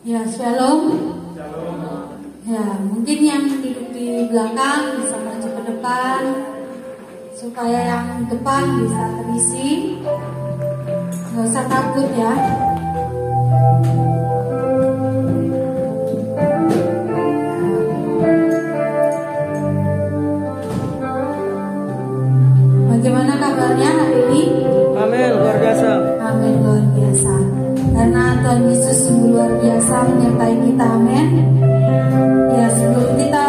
Ya, shalom. Ya, mungkin yang duduk di belakang bisa maju ke depan supaya yang depan bisa terisi. Gak usah takut ya. Bagaimana kabarnya hari ini? Amin, luar biasa. Amin, luar biasa. Karena Tuhan Yesus sungguh luar biasa menyertai kita, amin. Ya, sebelum kita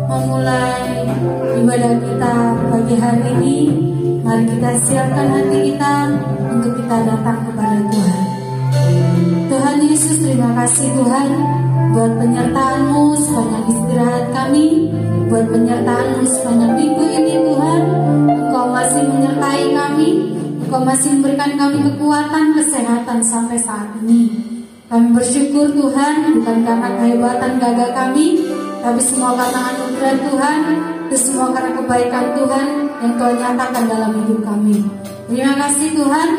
memulai ibadah kita pagi hari ini, mari kita siapkan hati kita untuk kita datang kepada Tuhan. Tuhan Yesus, terima kasih Tuhan buat penyertaan-Mu sepanjang istirahat kami, buat penyertaan-Mu sepanjang minggu ini Tuhan. Engkau masih menyertai kami, Engkau masih memberikan kami kekuatan, kesehatan sampai saat ini. Kami bersyukur Tuhan, bukan karena kehebatan gagah kami, tapi semua karena anugerah Tuhan, dan semua karena kebaikan Tuhan yang Kau nyatakan dalam hidup kami. Terima kasih Tuhan,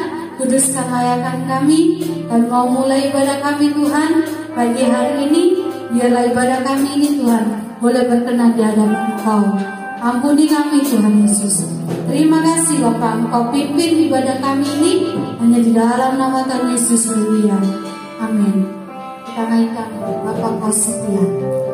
kuduskan layakan kami, dan mau mulai ibadah kami Tuhan, pagi hari ini, biarlah ibadah kami ini Tuhan, boleh berkenan di hadapan Engkau. Ampuni kami Tuhan Yesus. Terima kasih Bapa, Engkau pimpin ibadah kami ini hanya di dalam nama Tuhan Yesus. Haleluya. Amin. Kita naikkan Bapa Kau setia. Setia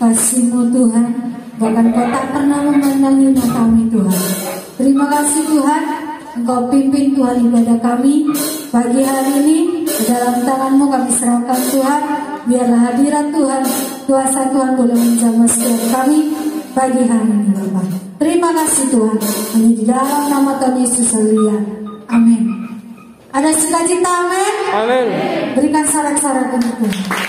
kasih-Mu Tuhan, bahkan Kau tak pernah memandangi kami Tuhan. Terima kasih Tuhan, Engkau pimpin Tuhan ibadah kami pagi hari ini. Ke dalam tangan-Mu kami serahkan Tuhan. Biarlah hadirat Tuhan, kuasa Tuhan boleh menjamah setiap kami pagi hari ini Bapak. Terima kasih Tuhan. Hanya di dalam nama Tuhan Yesus haleluya. Amin. Ada sukacita amin. Amin. Berikan sorak-sorak untuk Tuhan.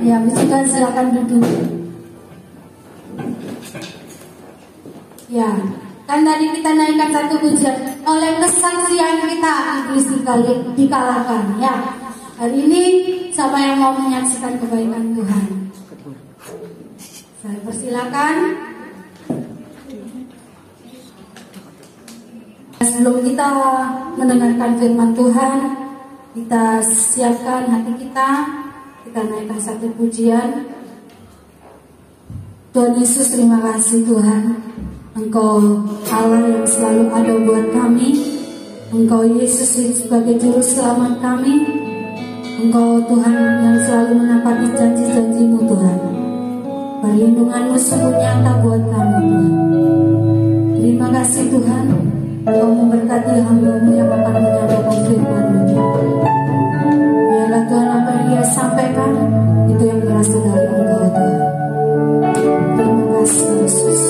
Ya, bisikan silakan duduk. Ya, kan tadi kita naikkan satu pujian. Oleh kesaksian kita iblis dikalahkan. Ya, hari ini siapa yang mau menyaksikan kebaikan Tuhan? Saya persilakan. sebelum kita mendengarkan firman Tuhan, kita siapkan hati kita naikkan satu pujian. Tuhan Yesus, terima kasih Tuhan. Engkau Allah yang selalu ada buat kami. Engkau Yesus sebagai juru selamat kami. Engkau Tuhan yang selalu menepati janji-janji-Mu Tuhan. Perlindungan-Mu sungguh nyata buat kami Tuhan. Terima kasih Tuhan. Engkau memberkati hamba-Mu yang akan menyampaikan firman-Mu Tuhan. Biarlah Tuhan apa yang Dia sampaikan itu yang berasal dari Engkau Tuhan. Terima kasih Yesus.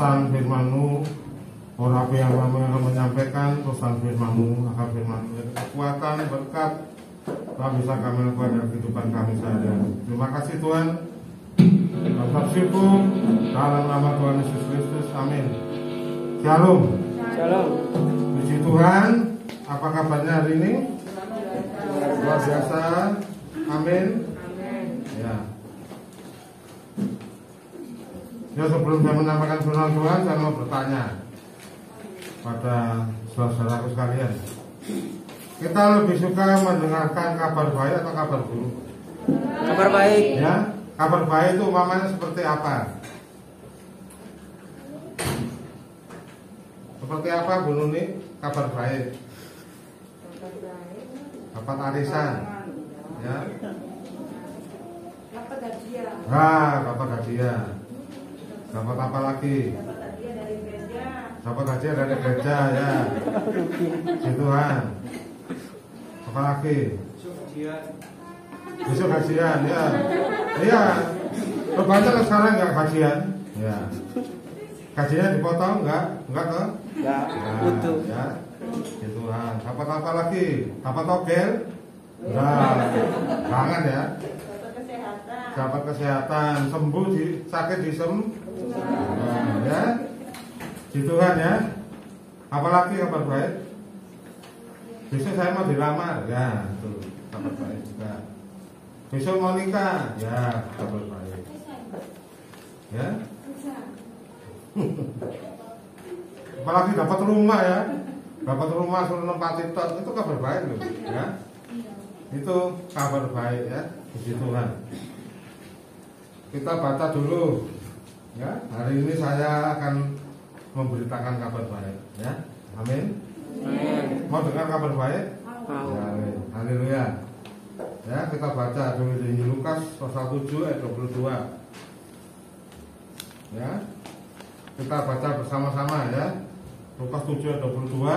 pesan firman-Mu, orang yang akan menyampaikan pesan firman-Mu, akan firman-Mu kekuatan, berkat, Tuhan bisa kami lakukan dalam kehidupan kami sehari-hari. Terima kasih Tuhan. Dan bersyukur dalam nama Tuhan Yesus Kristus. Amin. Shalom. Shalom. Puji Tuhan. Apa kabarnya hari ini? Luar biasa. Amin. Ya. Ya, sebelum saya menyampaikan firman Tuhan, saya mau bertanya pada saudara-saudaraku sekalian. Kita lebih suka mendengarkan kabar baik atau kabar buruk? Kabar baik. Ya, kabar baik itu umpamanya seperti apa? Seperti apa Bu Nuni? Kabar baik. Dapat arisan. Ya. Dapat hadiah. Dapat hadiah. Dapat apa lagi? Dapat hadiah dari gereja. Dapat hadiah dari gereja ya. Tuhan. Apa lagi? Besok gajian ya. Iya. Banyak sekarang nggak gajian. Ya. Gajinya dipotong nggak ke? Enggak, utuh. Ya. Tuhan. Dapat apa lagi? Dapat togel? Nah, jangan ya. Dapat kesehatan, sembuh sakit ya. Di Tuhan ya. Apalagi kabar baik? Besok saya mau dilamar, ya itu kabar baik juga. Besok mau nikah, ya kabar baik. Ya. Apalagi dapat rumah ya. Dapat rumah suruh nempati tot, itu kabar baik loh, ya. Itu kabar baik ya. Puji Tuhan. Kita baca dulu ya. Hari ini saya akan memberitakan kabar baik ya. Amin. Mau dengar kabar baik? Ya, haleluya. Ya, kita baca dulu di Lukas pasal 7 ayat 22. Ya. Kita baca bersama-sama ya. Lukas 7 ayat 22.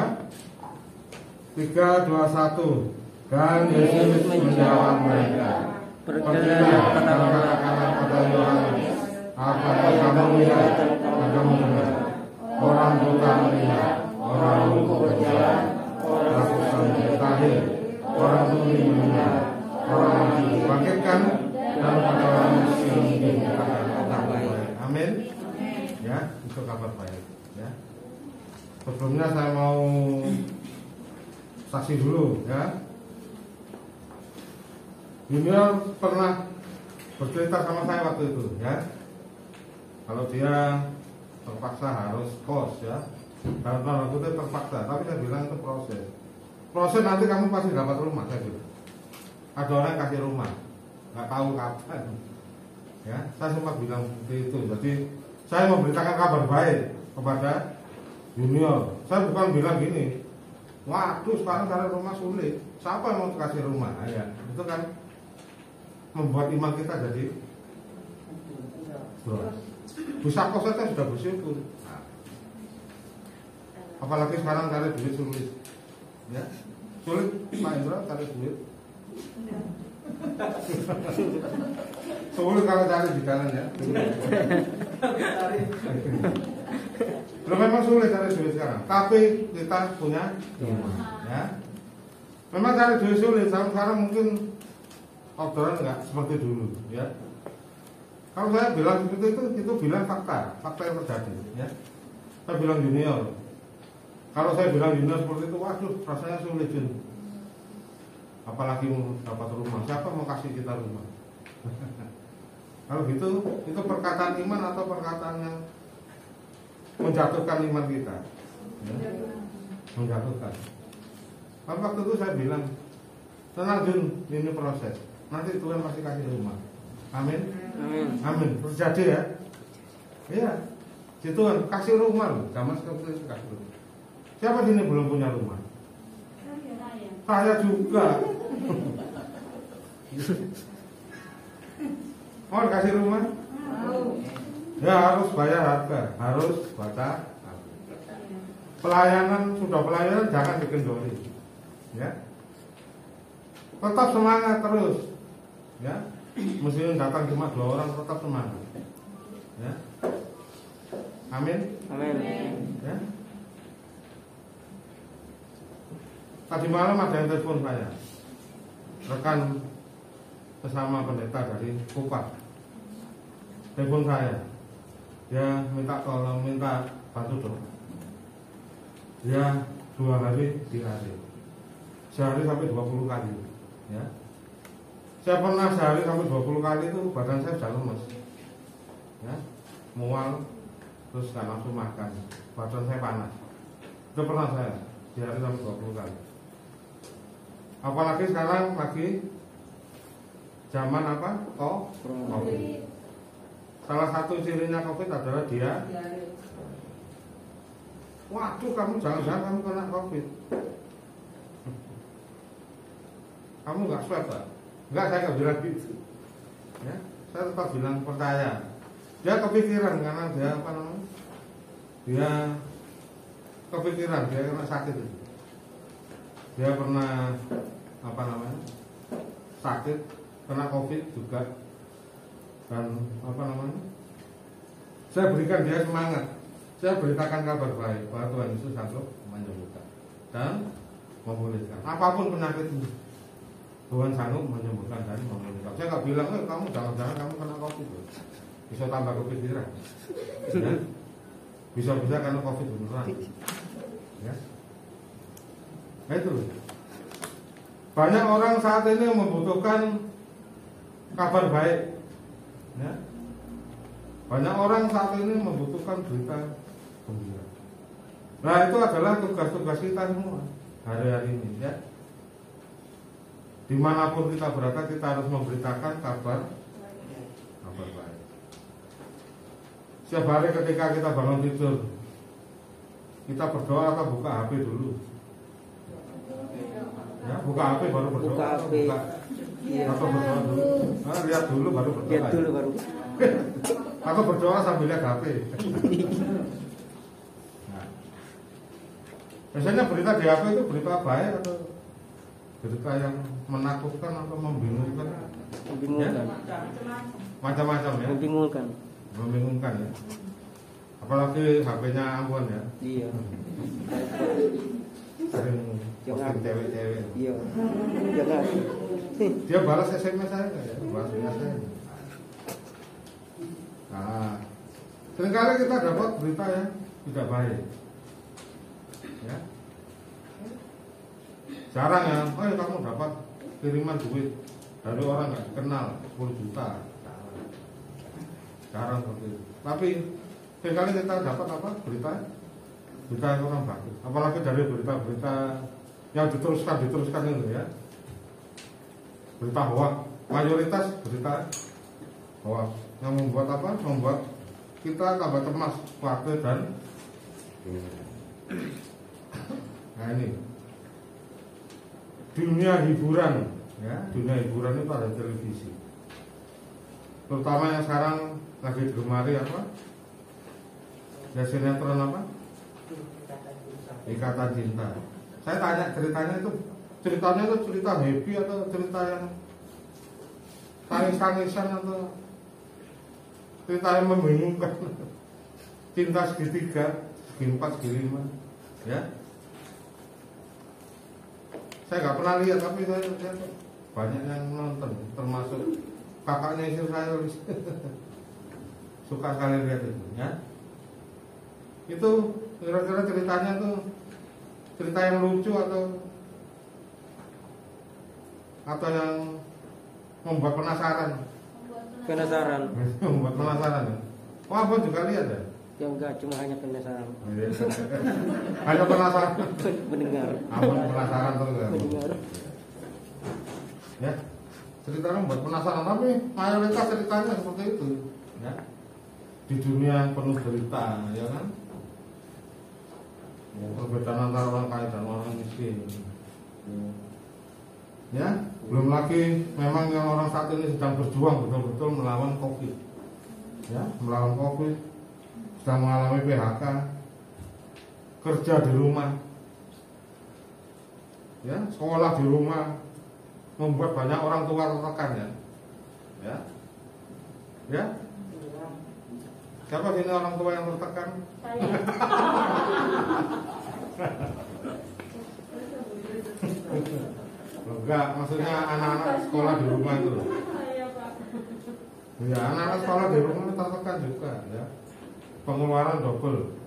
3, 2, 1. Dan Yesus menjawab mereka, pergilah katakanlah pada Yohanes, apa yang kamu lihat dan kamu dengar. Orang buta melihat, orang lumpuh berjalan, orang susah bertahir, orang tuli mendengar, orang mati dibangkitkan, dan pada orang miskin dikatakan kabar baik. Amin. Ya, itu kabar baik. Ya. Sebelumnya saya mau saksi dulu ya. Junior pernah bercerita sama saya waktu itu ya. Kalau dia terpaksa harus kos ya. Dalam tanda kutip terpaksa, tapi saya bilang itu proses. Proses nanti kamu pasti dapat rumah, saya bilang. Ada orang yang kasih rumah, nggak tahu kapan. Ya, saya sempat bilang seperti itu. Jadi saya memberitakan kabar baik kepada junior. Saya bukan bilang gini, waduh sekarang cari rumah sulit. Siapa yang mau kasih rumah? Nah, ya, itu kan membuat iman kita jadi bro. Bisa kos saja sudah bersyukur. Nah, apalagi sekarang cari duit sulit. Ya, sulit Pak Indra cari duit. Sulit kalau cari di jalan ya. Belum memang sulit cari duit sekarang, tapi kita punya iman. Ya, memang cari duit sulit. Sekarang mungkin orderan enggak seperti dulu ya. Kalau saya bilang seperti itu bilang fakta yang terjadi ya. Saya bilang junior. Kalau saya bilang junior seperti itu, waduh rasanya sulit Jun. Apalagi mau dapat rumah, siapa mau kasih kita rumah? Kalau gitu, itu perkataan iman atau perkataan yang menjatuhkan iman kita ya? Menjatuhkan. Kalau waktu itu saya bilang, tenang Jun, ini proses. Nanti Tuhan pasti kasih rumah. Amin. Amin. Terjadi ya. Iya. Si Tuhan kasih rumah loh. Zaman seperti itu kasih rumah. Siapa sini belum punya rumah? Saya juga. Mau kasih rumah? Ya harus bayar harga, harus baca. Pelayanan sudah pelayanan jangan dikendori. Ya. Tetap semangat terus. Ya. Meskipun datang cuma 2 orang tetap semangat. Ya. Amin. Amin. Ya. Tadi malam ada yang telepon saya, rekan sesama pendeta dari Kupang. Telepon saya, dia minta tolong, minta bantu doa. Dia 2 hari di AC, sehari sampai 20 kali. Ya. Saya pernah sehari sampai 20 kali itu badan saya sudah lemes, ya, mual, terus gak nafsu makan, badan saya panas. Itu pernah saya sehari sampai 20 kali. Apalagi sekarang lagi zaman apa? COVID. Salah satu cirinya COVID adalah dia, waduh, kamu jangan-jangan kamu kena COVID. Kamu nggak swab, Pak? Enggak, saya nggak bilang gitu. Ya, saya tetap bilang percaya. Dia kepikiran karena dia apa namanya? Dia kepikiran dia kena sakit itu. Dia pernah apa namanya? Sakit, kena COVID juga. Dan apa namanya? Saya berikan dia semangat. Saya beritakan kabar baik bahwa Tuhan Yesus sanggup menyembuhkan dan memulihkan apapun penyakitmu. Tuhan sanggup menyembuhkan dan memulihkan. Saya nggak bilang, kamu jangan-jangan kamu kena COVID. Bisa tambah kepikiran. Ya? Bisa-bisa karena COVID beneran. Ya? Nah itu. Banyak orang saat ini membutuhkan kabar baik. Ya? Banyak orang saat ini membutuhkan berita gembira. Nah itu adalah tugas-tugas kita semua hari-hari ini, ya. Dimanapun kita berada, kita harus memberitakan kabar baik. Setiap hari ketika kita bangun tidur, kita berdoa atau buka HP dulu? Ya, buka HP baru berdoa. Buka HP. Atau berdoa dulu. Nah, lihat dulu baru berdoa. Lihat dulu baru. Atau berdoa sambil lihat HP. Nah, biasanya berita di HP itu berita baik atau berita yang menakutkan atau membingungkan? Membingungkan. Ya? Macam-macam ya. Membingungkan ya. Apalagi HP-nya Ambon ya. Iya. Sering posting cewek-cewek. Iya. Jangan. Dia balas SMS saya ya, balas WA saya. Nah, seringkali kita dapat berita yang tidak baik. Ya. Jarang ya, kamu dapat kiriman duit dari orang nggak dikenal 10 juta. Jarang seperti itu. Tapi seringkali kita dapat apa? Berita yang orang bagus. Apalagi dari berita-berita yang diteruskan itu ya. Berita hoax, mayoritas berita hoax yang membuat apa? Membuat kita tambah cemas, khawatir dan nah ini dunia hiburan ya, dunia hiburan itu ada televisi. Terutama yang sekarang lagi digemari apa? Ya sinetron apa? Ikatan Cinta. Saya tanya ceritanya itu cerita happy atau cerita yang tangis-tangisan atau cerita yang membingungkan? Cinta segitiga, segi 4, segi 5, ya. Saya nggak pernah lihat, tapi saya banyak yang nonton, termasuk kakaknya istri saya suka sekali lihat itu, ya. Itu kira-kira ceritanya tuh cerita yang lucu atau yang membuat penasaran. Membuat penasaran ya. Oh, Abang juga lihat ya? Ya enggak, cuma hanya penasaran. Hanya penasaran. Mendengar. Abang penasaran terus ya. Mendengar. Ya. Ceritanya membuat penasaran, tapi mayoritas ceritanya seperti itu, ya. Di dunia yang penuh derita, ya kan? Perbedaan antara orang kaya dan orang miskin. Ya, belum lagi memang yang orang saat ini sedang berjuang betul-betul melawan COVID. Ya, melawan COVID, sedang mengalami PHK, kerja di rumah, ya, sekolah di rumah, membuat banyak orang tua tertekan ya. Ya. Siapa sini orang tua yang tertekan? Saya. Enggak, maksudnya anak-anak sekolah di rumah itu. Saya, Pak. Ya, anak-anak sekolah di rumah tertekan juga ya. Pengeluaran double.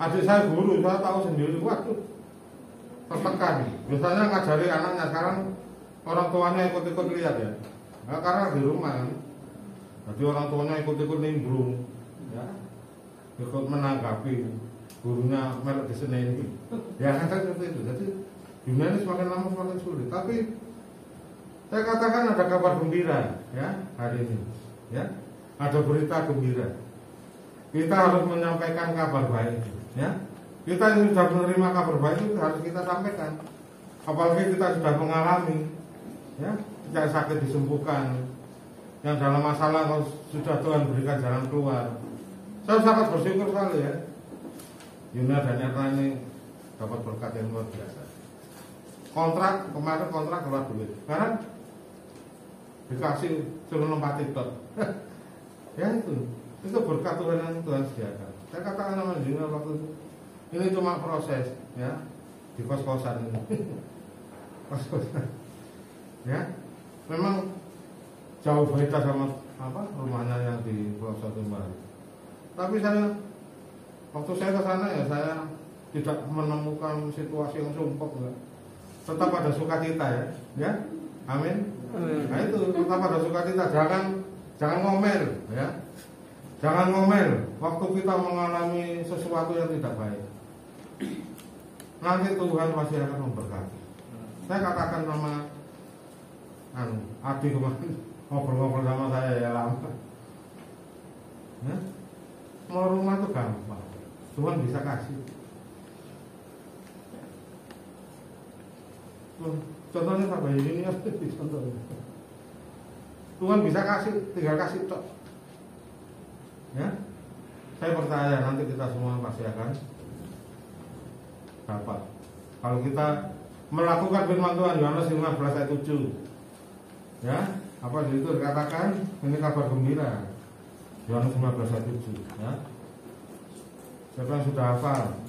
Adik saya guru, saya tahu sendiri, waduh, tertekan. Biasanya ngajari anaknya, sekarang orang tuanya ikut-ikut lihat ya. Nah, karena di rumah kan. Jadi orang tuanya ikut-ikut nimbrung, ya, ikut menanggapi gurunya melok di sini ini. Ya kan seperti itu. Jadi dunia ini semakin lama semakin sulit. Tapi saya katakan ada kabar gembira, ya, hari ini, ya, ada berita gembira. Kita harus menyampaikan kabar baik, ya. Kita yang sudah menerima kabar baik itu harus kita sampaikan. Apalagi kita sudah mengalami, ya, tidak sakit disembuhkan, yang dalam masalah sudah Tuhan berikan jalan keluar. Saya sangat bersyukur sekali ya. Yuna dan Erna ini dapat berkat yang luar biasa. Kontrak kemarin kontrak keluar duit, sekarang dikasih suruh nempati tot. Ya itu berkat Tuhan yang Tuhan sediakan. Saya katakan sama Yuna waktu itu, ini cuma proses ya di kos-kosan ini. Kos-kosan, ya memang jauh beda sama rumahnya yang di Pulau Sumbar. Tapi saya waktu saya ke sana ya saya tidak menemukan situasi yang sumpek ya. Tetap ada sukacita ya. Amin. Nah itu tetap ada sukacita. Jangan ngomel ya. Jangan ngomel waktu kita mengalami sesuatu yang tidak baik. Nanti Tuhan pasti akan memberkati. Saya katakan sama Adi kemarin ngobrol-ngobrol sama saya ya lama. Ya? Mau rumah itu gampang, Tuhan bisa kasih. Contohnya Pak Bayi ini contohnya. Tuhan bisa kasih, tinggal kasih tok. Ya, saya percaya nanti kita semua pasti akan dapat. Kalau kita melakukan firman Tuhan Yohanes 15 ayat 7, ya, apa itu dikatakan ini kabar gembira. Yohanes 15 ayat 7, ya. Siapa yang sudah hafal?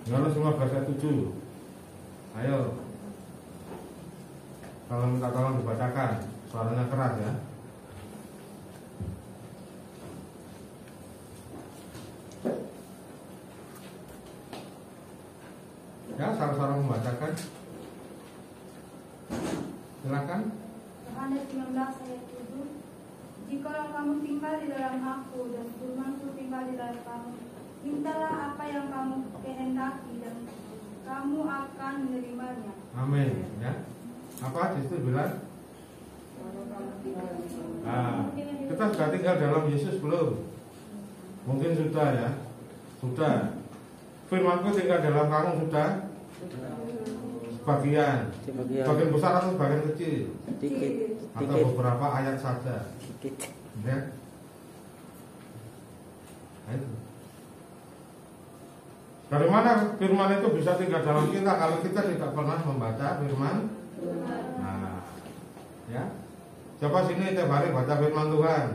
Yohanes 15 ayat 7. Ayo. Kalau minta tolong dibacakan, suaranya keras ya. Ya, salah-salah membacakan. Silakan. Yohanes 19 ayat 7. Jikalau kamu tinggal di dalam aku dan firman-Ku tinggal di dalam kamu, mintalah apa yang kamu kehendaki dan kamu akan menerimanya. Amin. Ya. Apa di situ bilang? Nah, kita sudah tinggal dalam Yesus belum? Mungkin sudah ya. Sudah. Firman-Ku tinggal dalam kamu sudah? Sebagian besar atau sebagian kecil? Sedikit. Atau beberapa ayat saja? Sedikit. Ya. Nah, itu. Dari mana firman itu bisa tinggal dalam kita kalau kita tidak pernah membaca firman? Nah, ya. Coba sini tiap hari baca firman Tuhan.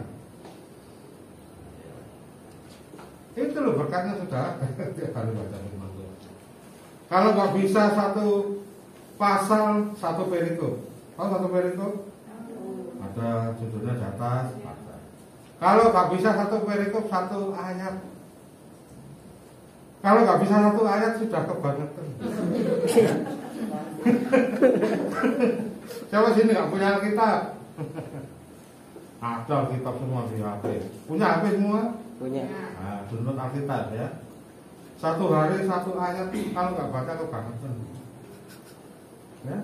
Itu loh berkatnya sudah tiap hari baca firman Tuhan. Kalau nggak bisa satu pasal satu perikop, satu perikop ada judulnya di atas. Kalau nggak bisa satu perikop satu ayat. Kalau nggak bisa satu ayat sudah kebangetan. Siapa sini nggak punya Alkitab? Ada Alkitab semua di HP. Punya HP semua? Punya. Nah, download Alkitab ya. Satu hari satu ayat, kalau nggak baca kebangetan. Ya.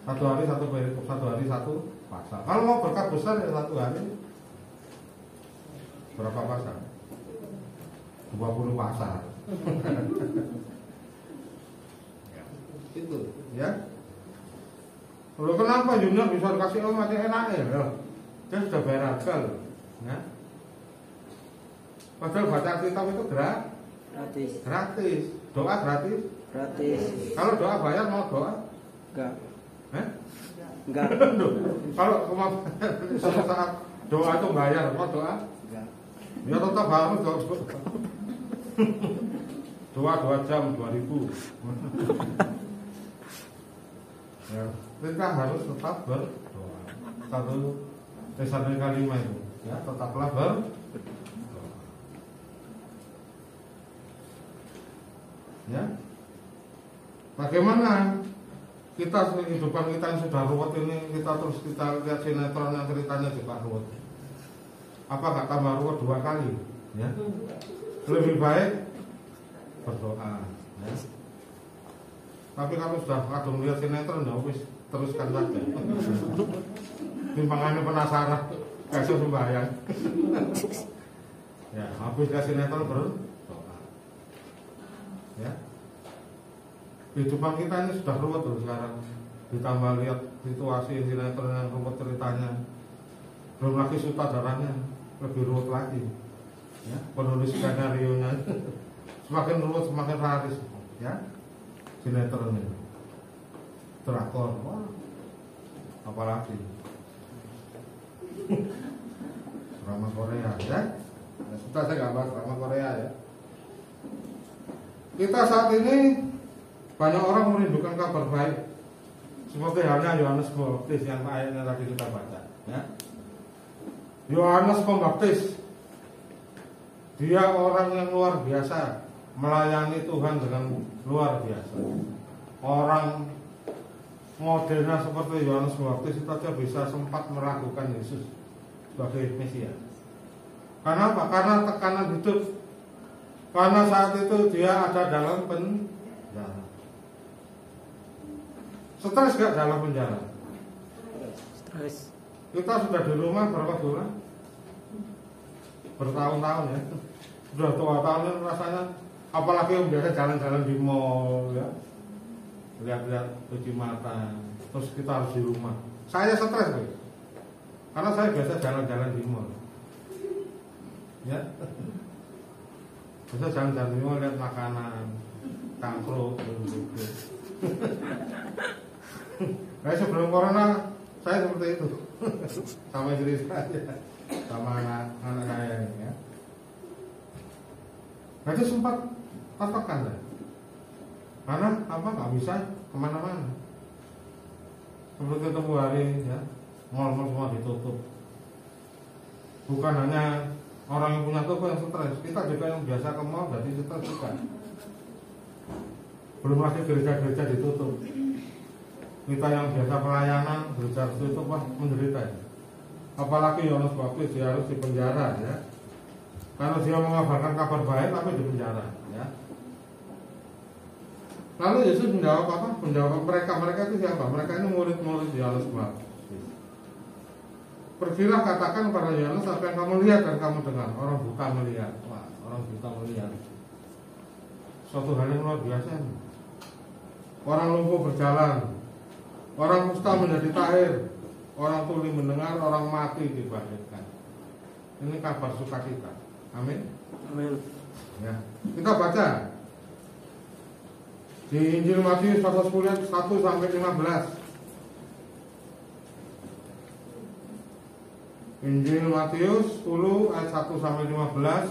Satu hari satu perikop, satu hari satu pasal. Kalau mau berkat besar ya satu hari berapa pasal? 20 pasal. Itu ya. Lalu kenapa Junior bisa dikasih masih enak ya? Dia sudah bayar harga loh. Ya. Padahal baca kitab itu Gratis. gratis. Doa gratis. Gratis. Kalau doa bayar mau doa Enggak. Eh? Enggak. Kalau suatu saat doa itu bayar apa doa? Enggak. Ya tetap harus doa 2 jam 2.000. Ya, kita harus tetap berdoa. Satu kalimat itu, ya tetaplah berdoa. Ya, bagaimana kita kehidupan kita yang sudah ruwet ini, kita terus kita lihat sinetron yang ceritanya juga ruwet. Apa tambah ruwet 2 kali? Ya, lebih baik berdoa. Ya. Tapi kalau sudah kadung lihat sinetron, ya wis teruskan saja. Timbangannya penasaran, kasih sembahyang. Ya, habis lihat sinetron berdoa. Ya, kehidupan kita ini sudah ruwet loh sekarang. Ditambah lihat situasi sinetron yang ruwet ceritanya, belum lagi sutradaranya lebih ruwet lagi. Ya, penulis skenario nya semakin ruwet semakin laris. Ya, sinetron ini, drakor, wah, apalagi drama Korea. Ya, sudah saya nggak bahas drama Korea ya. Kita saat ini banyak orang merindukan kabar baik, seperti halnya Yohanes Pembaptis yang ayatnya tadi kita baca. Ya. Yohanes Pembaptis, dia orang yang luar biasa, melayani Tuhan dengan luar biasa. Orang modelnya seperti Yohanes Pembaptis itu saja bisa sempat meragukan Yesus sebagai Mesias. Karena apa? Karena tekanan hidup. Karena saat itu dia ada dalam penjara. Stres gak dalam penjara? Stres. Kita sudah di rumah berapa bulan? Bertahun-tahun ya. Sudah 2 tahun rasanya. Apalagi yang biasa jalan-jalan di mall ya, lihat-lihat cuci mata. Terus kita harus di rumah. Saya stres guys. Karena saya biasa jalan-jalan di mall. Ya. Bisa jalan-jalan di mall lihat makanan, kangkruk, gitu. Nah, sebelum corona saya seperti itu, sama istri saya, sama anak saya ini ya. Nah, itu sempat tertekan ya. Karena apa? Nggak bisa kemana-mana. Seperti ketemu hari ya, mall-mall semua ditutup. Bukan hanya orang yang punya toko yang stres, kita juga yang biasa ke mall jadi stres juga. Belum lagi gereja-gereja ditutup. Kita yang biasa pelayanan, gereja ditutup, wah menderita ya. Apalagi Yohanes Pembaptis dia harus dipenjara ya. Karena dia mengabarkan kabar baik tapi dipenjara ya. Lalu Yesus menjawab apa? Menjawab mereka itu siapa? Mereka ini murid-murid Yohanes Pembaptis. Pergilah katakan kepada Yohanes apa yang kamu lihat dan kamu dengar. Orang buta melihat. Wah, orang buta melihat. Suatu hal yang luar biasa. Orang lumpuh berjalan. Orang kusta menjadi tahir. Orang tuli mendengar. Orang mati dibangkitkan. Ini kabar sukacita. Amin. Amin. Ya, kita baca di Injil Matius pasal 10 1 sampai 15. Injil Matius 10 ayat 1 sampai 15.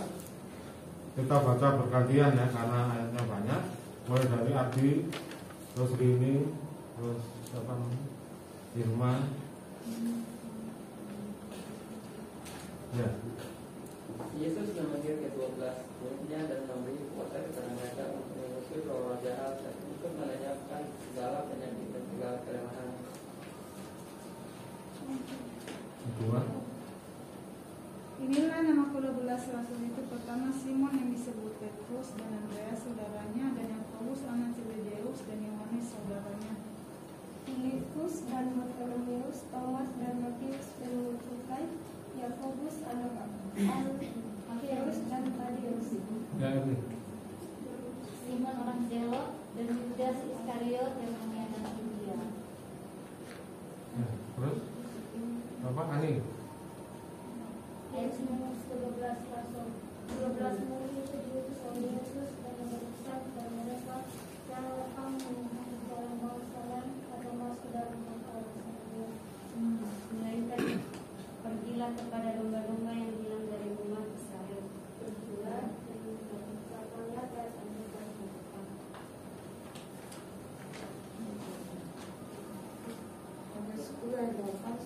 Kita baca bergantian ya karena ayatnya banyak. Mulai dari Adi, terus Rini, terus siapa namanya? Irma. Ya. Yesus memanggil ke-12 muridnya dan memberi kuasa kepada mereka untuk mengusir roh jahat dan untuk melenyapkan segala penyakit dan segala kelemahan. Kedua. Inilah nama ke-12 rasul itu. Pertama Simon yang disebut Petrus, dan Andreas saudaranya, dan Yakobus anak Zebedeus, dan Yohanes saudaranya, Filipus dan Bartolomeus, Thomas dan Matius penyusukai, Yakobus anak Alfeus dan Tadeus, Ya ini. Simon orang Zelot, dan Yudas Iskariot yang mengkhianati dia. Ya, terus apa Ani? Yesus ke-12 rasul, 12 murid itu diutus oleh Yesus dan berusaha kepada mereka, janganlah kamu mengikuti jalan bangsa lain atau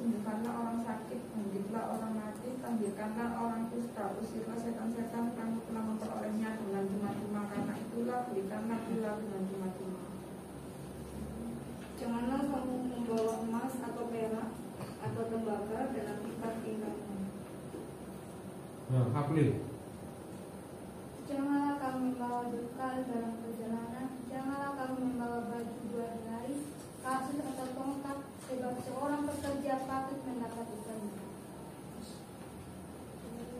sembuhkanlah orang sakit, bangkitlah orang mati, tampilkanlah orang kusta, usirlah setan-setan, kamu telah memperolehnya dengan cuma-cuma, karena itulah berikanlah pula dengan cuma-cuma. Janganlah kamu membawa emas atau perak atau tembaga dalam ikat pinggangmu. Ya, Hafli. Janganlah kamu membawa bekal dalam perjalanan, janganlah kamu membawa baju 2 helai, kasut atau tongkat, sebab seorang pekerja patut mendapat upahnya.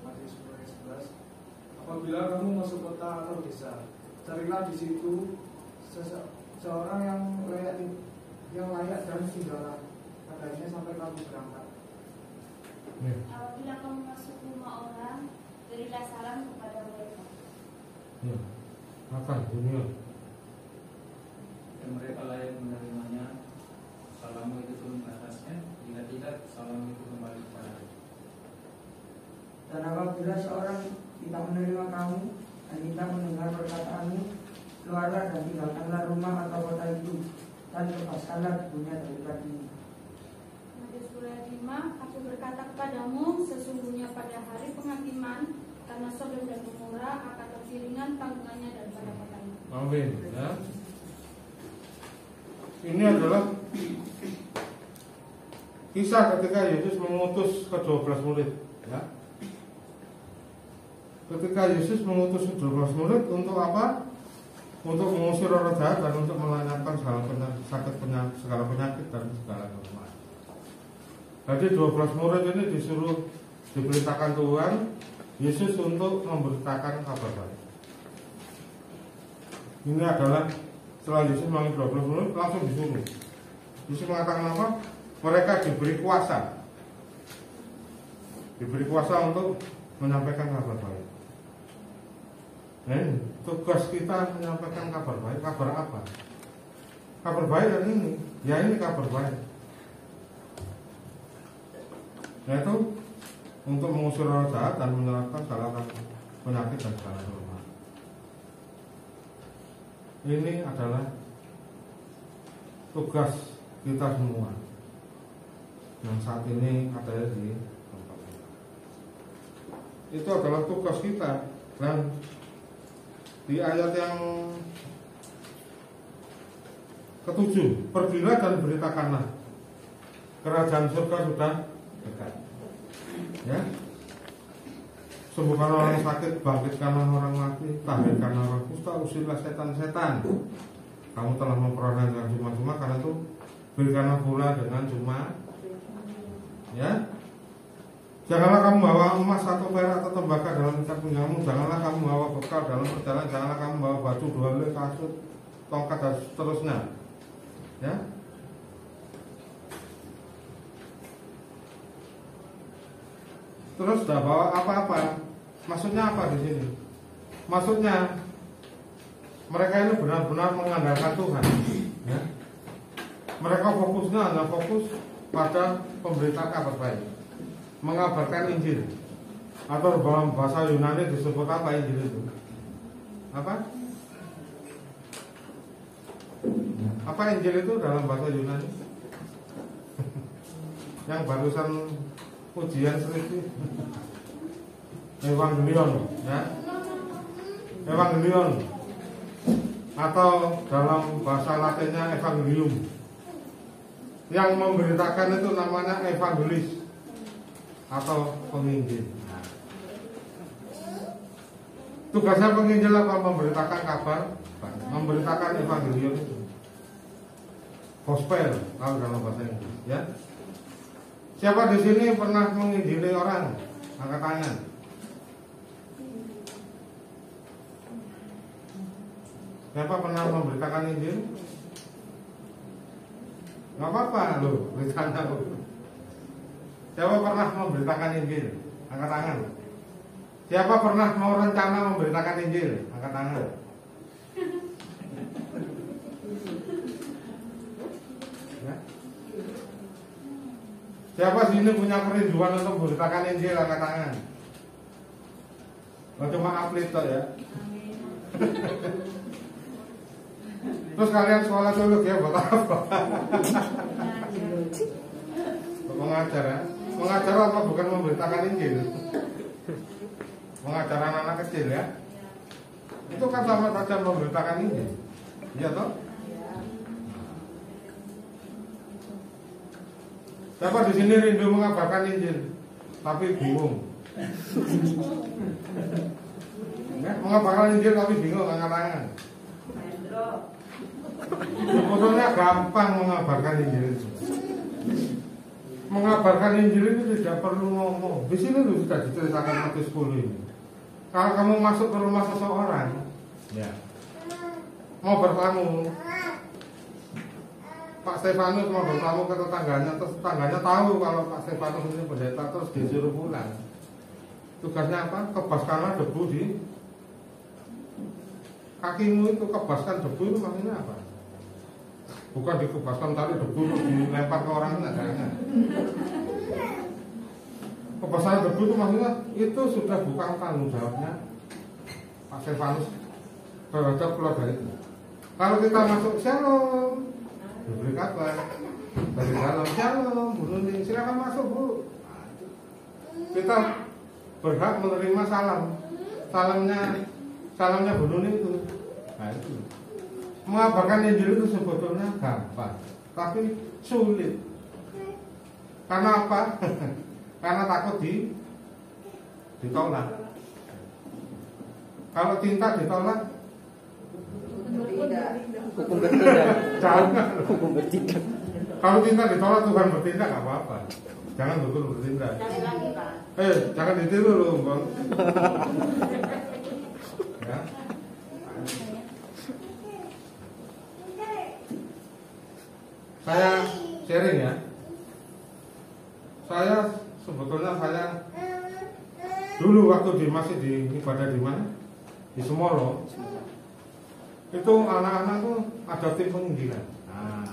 Matius 10:11. Apabila kamu masuk kota atau desa, carilah di situ seorang yang layak dan tinggallah padanya sampai kamu berangkat. Apabila kamu masuk rumah orang, berilah salam kepada mereka. Ya, akan dunia. Dan mereka layak menerimanya. Salammu itu turun ke atasnya. Jika tidak, salammu itu kembali kepada. Dan apabila seorang tidak menerima kamu dan tidak mendengar perkataanmu, keluarlah dan tinggalkanlah rumah atau kota itu, dan lepaskanlah dunia daripada ini. Matius 10:5, aku berkata kepadamu, sesungguhnya pada hari penghakiman, karena Sodom dan Gomora akan terpiringan tanggungannya daripada kota itu. Amin. Ya. Ini adalah kisah ketika Yesus mengutus ke-12 murid. Ya. Ketika Yesus mengutus 12 murid untuk apa? Untuk mengusir roh jahat dan untuk melancarkan segala penyakit dan segala kelemahan. Jadi 12 murid ini disuruh diberitakan Tuhan Yesus untuk memberitakan kabar baik. Ini adalah setelah Yesus memanggil 12 murid langsung disuruh. Yesus mengatakan apa? Mereka diberi kuasa. Diberi kuasa untuk menyampaikan kabar baik. Nah, tugas kita menyampaikan kabar baik. Kabar apa? Kabar baik dan ini. Ya ini kabar baik. Yaitu untuk mengusir roh jahat dan menyelamatkan segala penyakit dan segala kelemahan. Ini adalah tugas kita semua yang saat ini ada di tempat kita. Itu adalah tugas kita. Dan di ayat yang ke-7, pergilah dan beritakanlah, kerajaan surga sudah dekat. Ya, sembuhkan orang sakit, bangkitkanlah orang mati, tahirkanlah orang kusta, usirlah setan-setan. Kamu telah memperoleh dengan cuma-cuma, karena itu berikanlah pula dengan cuma. Ya, janganlah kamu bawa emas atau perak atau tembaga dalam ikat pinggangmu, janganlah kamu bawa bekal dalam perjalanan, janganlah kamu bawa baju 2 helai, kasut, tongkat dan seterusnya. Ya. Terus tidak bawa apa-apa. Maksudnya apa di sini? Maksudnya mereka ini benar-benar mengandalkan Tuhan. Ya. Mereka fokusnya hanya fokus pada pemberitaan kabar baik, mengabarkan Injil. Atau dalam bahasa Yunani disebut apa Injil itu? Apa? Apa Injil itu dalam bahasa Yunani? Yang barusan ujian selesai. Evangelion, ya. Evangelion. Atau dalam bahasa Latinnya Evangelium. Yang memberitakan itu namanya evangelis atau penginjil. Tugasnya penginjil apa? Memberitakan kabar, memberitakan evangelion itu. Gospel kalau dalam bahasa Inggris, ya. Siapa di sini pernah menginjili orang? Angkat tangan. Siapa pernah memberitakan Injil? Gak apa-apa loh, bertanya loh. Siapa pernah memberitakan Injil? Angkat tangan. Siapa pernah mau rencana memberitakan Injil? Angkat tangan. Ya. Siapa sini punya kerinduan untuk memberitakan Injil? Angkat tangan. Gak cuma atlet ya. Terus kalian sekolah teologi ya buat apa? Mengajar. mengajar ya. Mengajar apa bukan memberitakan Injil? Mengajar anak-anak kecil ya. Itu kan sama saja memberitakan Injil. Iya toh? Siapa di sini rindu mengabarkan Injil, tapi bingung? Ya, mengabarkan Injil tapi bingung angkat-angkat. Sebetulnya gampang mengabarkan Injil itu. Mengabarkan Injil itu tidak perlu ngomong. Di sini sudah diceritakan Matius 10 ini. Kalau kamu masuk ke rumah seseorang, ya, mau bertamu, Pak Stefanus mau bertamu ke tetangganya, terus tetangganya tahu kalau Pak Stefanus ini pendeta, terus disuruh pulang. Tugasnya apa? Kebaskanlah debu di kakimu itu, kebaskan debu itu maksudnya apa? Bukan dikebaskan tadi debu dilempar ke orang, enggak. Kebaskan debu itu maksudnya itu sudah bukan tanggung jawabnya Pak Stefanus terhadap keluarga itu. Kalau kita masuk shalom, diberi kabar dari dalam, shalom Bu Nuni, silakan masuk Bu. Kita berhak menerima salamnya Bu Nuni itu. Nah itu mengabarkan Injil itu sebetulnya gampang, tapi sulit. Karena apa? Karena takut ditolak. Kalau cinta ditolak, Hukum bertindak. jangan. Hukum bertindak. Kalau cinta ditolak Tuhan bertindak nggak apa-apa. Jangan betul bertindak. Jangan ditiru loh, Bang. Ya. Saya sharing ya. Saya sebetulnya dulu waktu masih di ibadah di mana? Di Semoro. Itu anak-anak tuh ada tim penginjilan. Nah,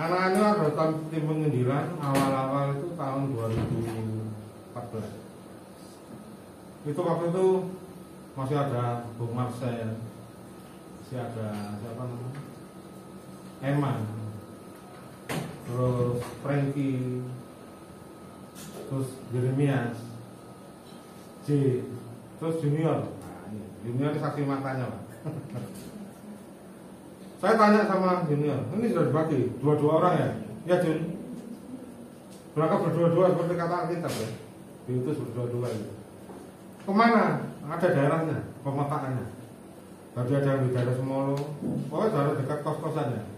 anak-anak ada tim penginjilan awal-awal itu tahun 2014. Itu waktu itu masih ada Bung Marcel, masih ada siapa namanya? Eman, terus Frankie, terus Jeremias, J, terus Junior. Nah, Junior ini saksi matanya Pak. Saya tanya sama Junior, ini sudah dibagi dua-dua orang ya? Ya Jun, berangkat berdua-dua seperti kata Alkitab ya, diutus berdua-dua itu. Kemana? Ada daerahnya, pemetaannya. Tadi ada yang di daerah Semolo, pokoknya daerah dekat kos-kosannya.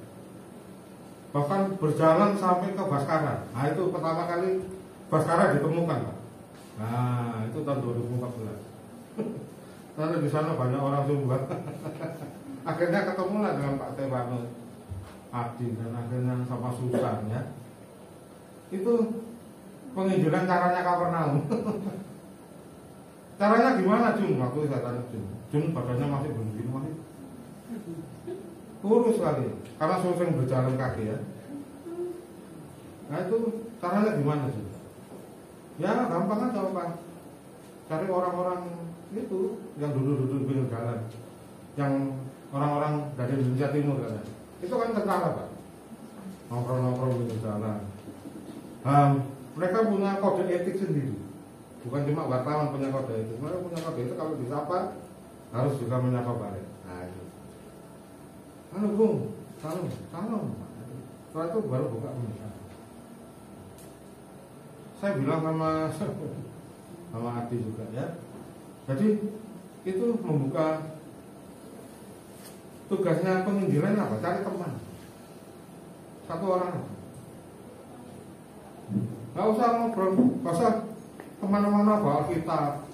Bahkan berjalan sampai ke Baskara. Nah itu pertama kali Baskara ditemukan Pak. Nah itu tahun 2014. Karena di sana banyak orang sumbang. Akhirnya ketemulah dengan Pak Stefanus Adi dan akhirnya sama Susan ya. Itu penginjilan caranya Kapernaum. Caranya gimana Jun? Waktu saya tanya Jun badannya masih begini masih kurus sekali karena sering berjalan kaki ya. Nah itu caranya gimana Jun? Ya gampang aja Pak. Cari orang-orang itu yang duduk-duduk di pinggir jalan, yang orang-orang dari Indonesia Timur kan. Itu kan tentara Pak. Nongkrong-nongkrong di pinggir jalan. Mereka punya kode etik sendiri. Bukan cuma wartawan punya kode etik. Mereka punya kode etik, kalau disapa harus juga menyapa balik. Nah itu. Halo Bung, salam. Setelah itu baru buka pembicaraan. Saya bilang sama Adi juga ya. Jadi itu membuka tugasnya penginjilan apa? Cari teman. Satu orang. Gak usah ngobrol, gak usah kemana-mana bawa Alkitab.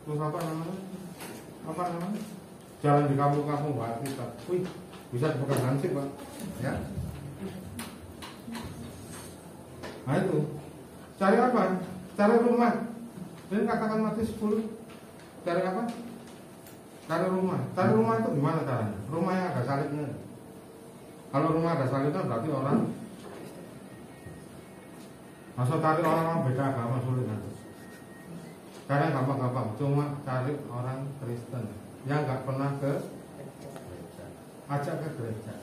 Terus apa namanya? Jalan di kampung-kampung bawa Alkitab. Wih, bisa dipegang hansip Pak. Ya. Nah itu. Cari apa? Cari rumah. Jadi katakan Matius 10. Cari apa? Cari rumah. Cari rumah itu gimana caranya? Rumah yang ada salibnya. Kalau rumah ada salibnya berarti orang. Masa cari orang beda agama sulit nanti. Cari gampang-gampang. Cuma cari orang Kristen yang nggak pernah ke gereja. Ajak ke gereja.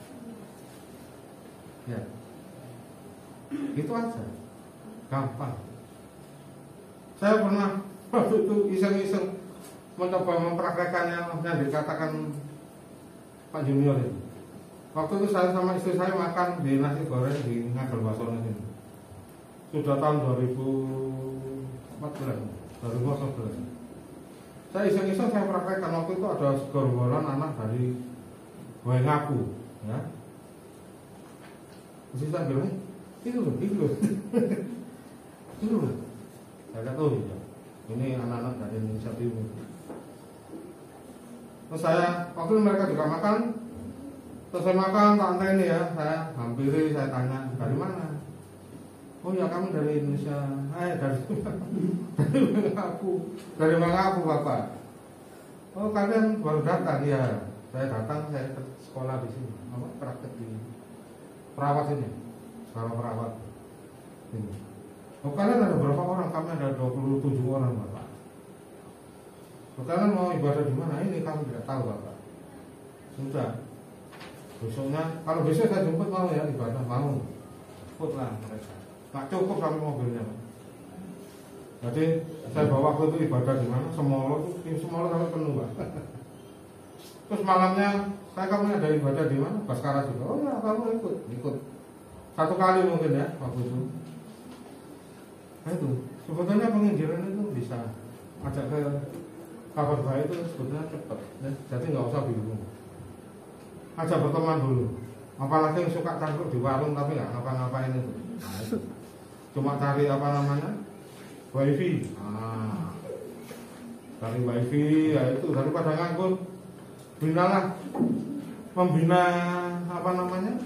Ya. Itu aja, gampang. Saya pernah waktu itu iseng-iseng mencoba mempraktekannya yang dikatakan Pak Junior itu. Waktu itu saya sama istri saya makan di nasi goreng di Ngagel Wasono ini. Sudah tahun 2014. Saya iseng-iseng saya praktekkan. Waktu itu ada segerombolan anak dari Waingapu, ya. Terus saya bilang, itu loh. Saya kata, oh iya, ini anak-anak dari Indonesia Timur. Terus saya, waktu itu mereka juga makan. Terus saya makan, tak entah ini ya, saya hampiri, saya tanya, dari mana? Oh ya, kamu dari Indonesia. Dari Mangapu Bapak. Oh, kalian baru datang ya. Saya datang, saya ke sekolah di sini, praktek di perawat ini, sekarang perawat ini. Oh, kalian ada berapa orang? Kami ada 27 orang Bapak. Oh, kalian mau ibadah di mana? Ini kami tidak tahu Bapak. Sudah. Besoknya, kalau besok saya jemput mau ya ibadah, mau. Ikutlah mereka. Nggak cukup sampai mobilnya. Jadi saya bawa waktu itu ibadah di mana? Semolo sampai penuh Pak. Terus malamnya kamu ada ibadah di mana? Baskara juga. Oh ya kamu ikut. Satu kali mungkin ya waktu itu. Nah itu sebetulnya penginjilan itu bisa ajak ke kabar baik itu sebetulnya cepat. Ya. Jadi nggak usah bingung. Ajak berteman dulu. Apalagi yang suka cangkruk di warung tapi nggak ngapa-ngapain itu. Nah, itu. Cuma cari apa namanya? Wifi. Cari wifi ya itu daripada nganggur. Binalah membina apa namanya?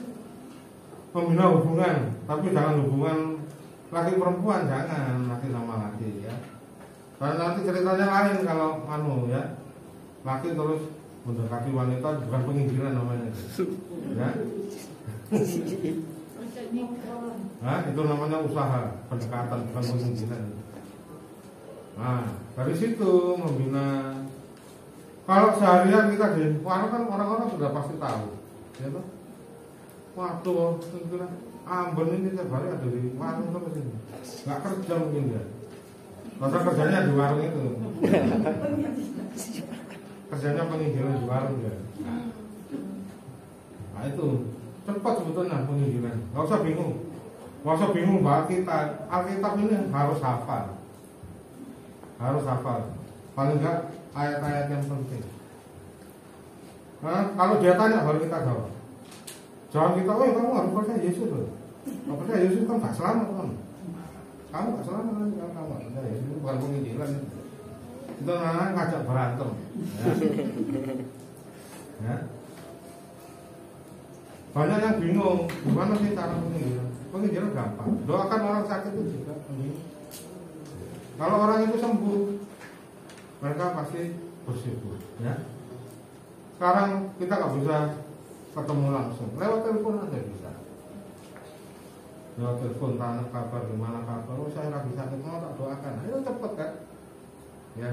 Membina hubungan, tapi jangan hubungan laki perempuan, jangan laki sama laki ya. Karena nanti ceritanya lain kalau ya. Laki terus mendekati wanita bukan penginjilan namanya. Ya. Nah, itu namanya usaha pendekatan bukan penginjilan. Nah, dari situ membina. Kalau seharian kita di warung kan orang-orang sudah pasti tahu, ya toh. Waduh, kira Ambon ini tiap hari ada di warung terus ini. Nggak kerja mungkin ya. Masa kerjanya di warung itu. Kerjanya penginjilan di warung ya. Nah itu cepat sebetulnya penginjilan. Nggak usah bingung. Nggak usah bingung bahwa kita Alkitab ini harus hafal. Harus hafal. Paling enggak ayat-ayat yang penting. Nah, kalau dia tanya baru kita jawab. Jangan kita, kamu harus percaya Yesus loh. Kalau percaya Yesus kan gak selamat kan. Kamu gak selamat kan kalau kamu gak percaya Yesus itu bukan penginjilan. Itu namanya ngajak berantem. Ya. Banyak yang bingung gimana sih cara penginjilan. Penginjilan gampang. Doakan orang sakit itu juga. Kalau orang itu sembuh, mereka pasti bersyukur ya. Sekarang kita nggak bisa ketemu langsung, lewat telepon aja bisa. Lewat telepon tanya kabar, gimana kabar? Oh saya lagi sakit, mau tak doakan. Ayo cepet kan? Ya.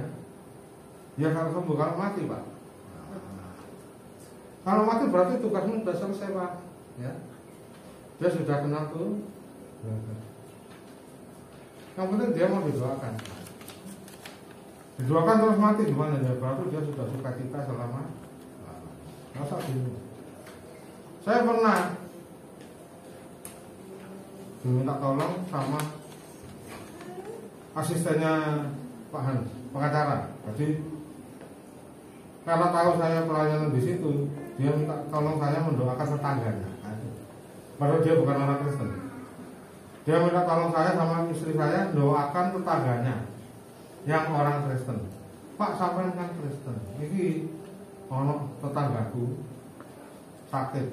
Ya kalau sembuh, kalau mati Pak. Kalau mati berarti tugasmu sudah selesai Pak. Ya. Dia sudah kenal tuh. Yang penting dia mau didoakan. Didoakan terus mati gimana ya? Berarti dia sudah suka kita selama masa dulu. Saya pernah diminta tolong sama asistennya Pak Hans, pengacara. Jadi karena tahu saya pelayanan di situ, dia minta tolong saya mendoakan tetangganya. Padahal dia bukan orang Kristen. Dia minta tolong saya sama istri saya doakan tetangganya yang orang Kristen. Pak sampai kan Kristen. Ini ono tetanggaku sakit.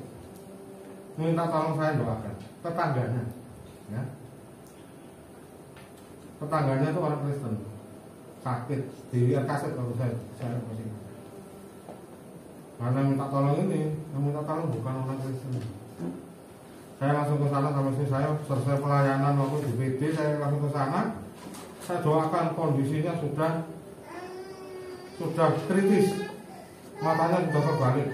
Minta tolong saya doakan tetangganya. Ya. Tetangganya itu orang Kristen. Sakit di kaset kalau saya masih. Karena minta tolong ini, yang minta tolong bukan orang Kristen. Saya langsung ke sana sama istri saya, selesai pelayanan waktu di PD, saya langsung ke sana. Saya doakan kondisinya sudah kritis, matanya sudah terbalik.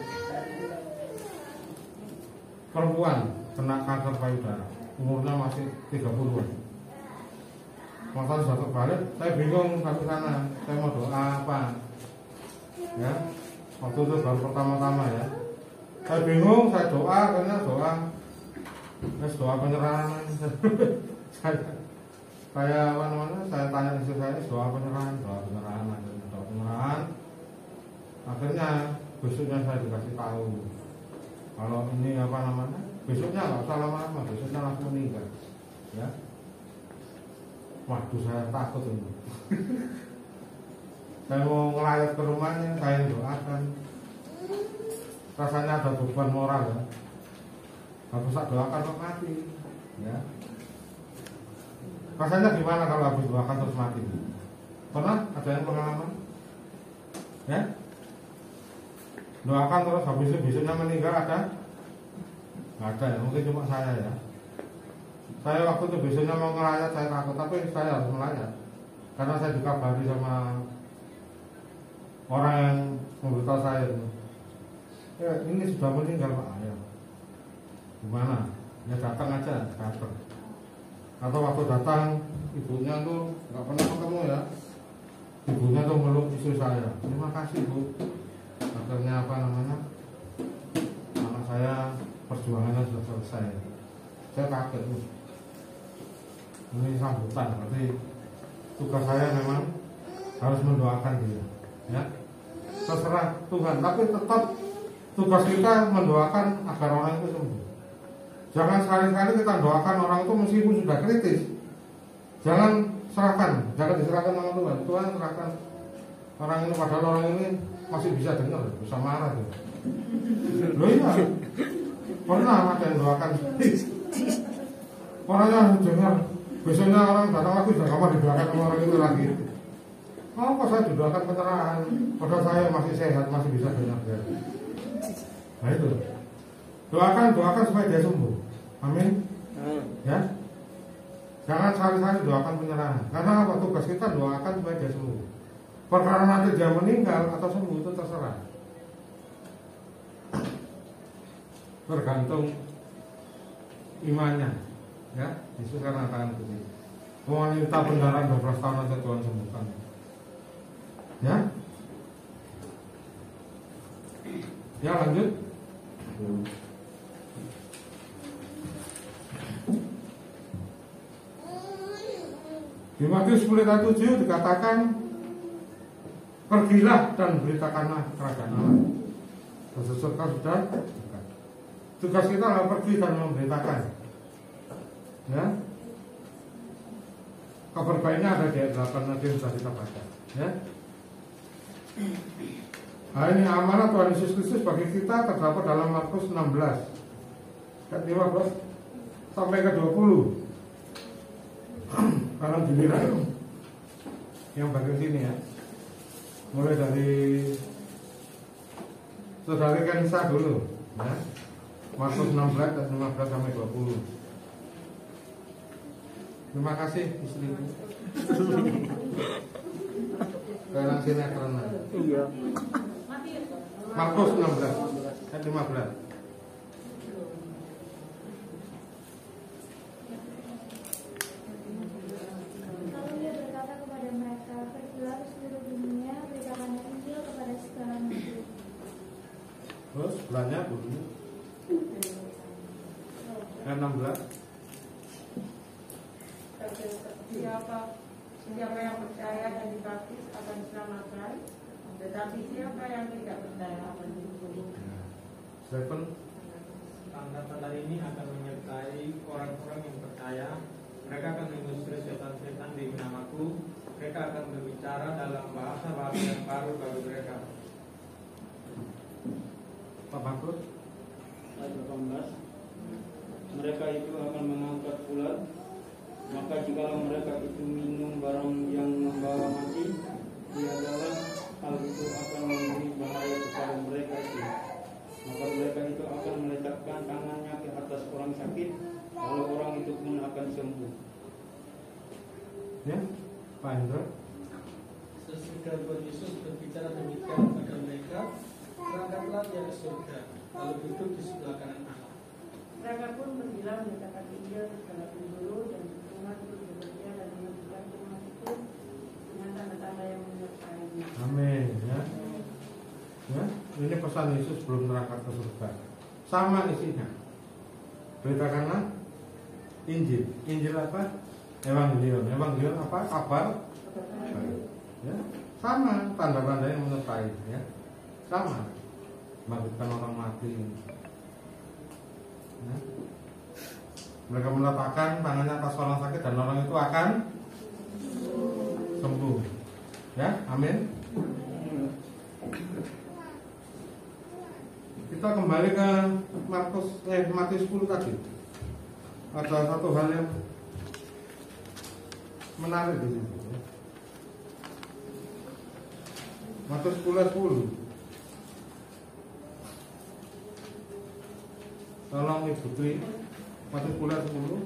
Perempuan kena kanker payudara. umurnya masih 30-an. Masa sudah terbalik, saya bingung sampai sana, saya mau doa apa, ya. Waktu itu baru pertama-tama ya, saya bingung, saya doa, karena doa penyerahan. saya tanya istri saya, doa penyerahan. Akhirnya besoknya saya dikasih tahu kalau ini besoknya nggak usah lama-lama, besoknya langsung meninggal, ya. Waduh, saya takut ini. Saya mau ngelayat ke rumahnya, saya doakan. Rasanya ada beban moral ya. Harus saya doakan kok mati, ya. Rasanya gimana kalau habis doakan terus mati? Pernah ada yang pengalaman? Ya? Doakan terus habis itu besoknya meninggal ada? Nggak ada ya, mungkin cuma saya ya. Saya waktu itu besoknya mau ngelayat, saya takut, tapi saya harus melayat karena saya dikabari sama orang yang memberitahu saya, ya ini sudah meninggal Pak. Ya. Gimana? Ya datang aja, datang. Atau waktu datang ibunya tuh nggak pernah ketemu ya, ibunya tuh meluk istri saya, terima kasih Bu. Akhirnya anak saya perjuangannya sudah selesai. Saya kaget tuh. Ini sambutan, berarti tugas saya memang harus mendoakan dia, ya. Terserah Tuhan, tapi tetap tugas kita mendoakan agar orang itu sembuh. Jangan sekali-kali kita doakan orang itu meskipun sudah kritis. Jangan diserahkan sama Tuhan. Tuhan serahkan orang ini, padahal orang ini masih bisa dengar, bisa marah gitu. Loh iya, pernah ada yang doakan orangnya dengar, besoknya orang datang lagi sudah kamu didoakan sama orang itu lagi. Oh, kok saya didoakan pencerahan, padahal saya masih sehat, masih bisa dengar. Nah itu, doakan supaya dia sembuh. Amin. Ya, jangan sekali-kali doakan penyerahan. Karena apa? Tugas kita doakan supaya dia sembuh. Perkara nanti dia meninggal atau sembuh itu terserah, tergantung imannya. Ya, Yesus kan akan begitu. Wanita pendarahan 12 tahun aja Tuhan sembuhkan. Ya, ya lanjut. Di Matius 10:7 dikatakan, pergilah dan beritakanlah kerajaan Allah. Surga sudah dekat. Tugas kita adalah pergi dan memberitakan. Ya, kabar baiknya ada di ayat 8 nanti sudah kita baca. Ya, nah ini amanat Tuhan Yesus Kristus bagi kita terdapat dalam Markus 16 ayat 15 sampai ke 20. Kalau giliran yang bagian sini ya, mulai dari saudari Kensa dulu, ya. Markus 16 ayat 15 sampai 20. Terima kasih istriku. Karena sinetron. Iya. Markus 16 ayat 15. Lalu dia berkata kepada mereka, pergilah ke seluruh dunia, beritakanlah Injil kepada segala makhluk. Terus belanja dulu. Ayat 16. Siapa yang percaya dan dibaptis akan diselamatkan, tetapi siapa yang tidak percaya akan dihukum. Stephen. Tanda-tanda ini akan menyertai orang-orang yang percaya. Mereka akan mengusir setan-setan di namaku. Mereka akan berbicara dalam bahasa-bahasa yang baru bagi mereka. Pak Markus. Ayat 18. Mereka itu akan mengangkat ular. Maka jikalau mereka itu minum barang yang membawa mati, tiadalah hal itu akan memberi bahaya kepada mereka itu. Maka mereka itu akan meletakkan tangannya ke atas orang sakit, lalu orang itu pun akan sembuh. Ya, Pak Indra. Sesudah Tuhan Yesus berbicara demikian kepada mereka, berangkatlah dia ke surga, lalu duduk di sebelah kanan Allah. Mereka pun pergilah menyebarkan Injil segala penjuru dan dukungan untuk bekerja dan menunjukkan rumah itu dengan tanda-tanda yang menyertainya. Amin. Ya. Ya, ini pesan Yesus belum berangkat ke surga. Sama isinya. Beritakanlah Injil. Injil apa? Evangelion. Evangelion apa? Kabar. Ya, sama tanda-tanda yang menyertai. Ya, sama. Membangkitkan orang mati. Ya. Mereka meletakkan tangannya atas orang sakit dan orang itu akan sembuh. Ya, amin. Kita kembali ke Matius 10 tadi. Ada satu hal yang menarik di situ. Matius 10. Tolong Ibu Tri, Matius 10. Matius 10.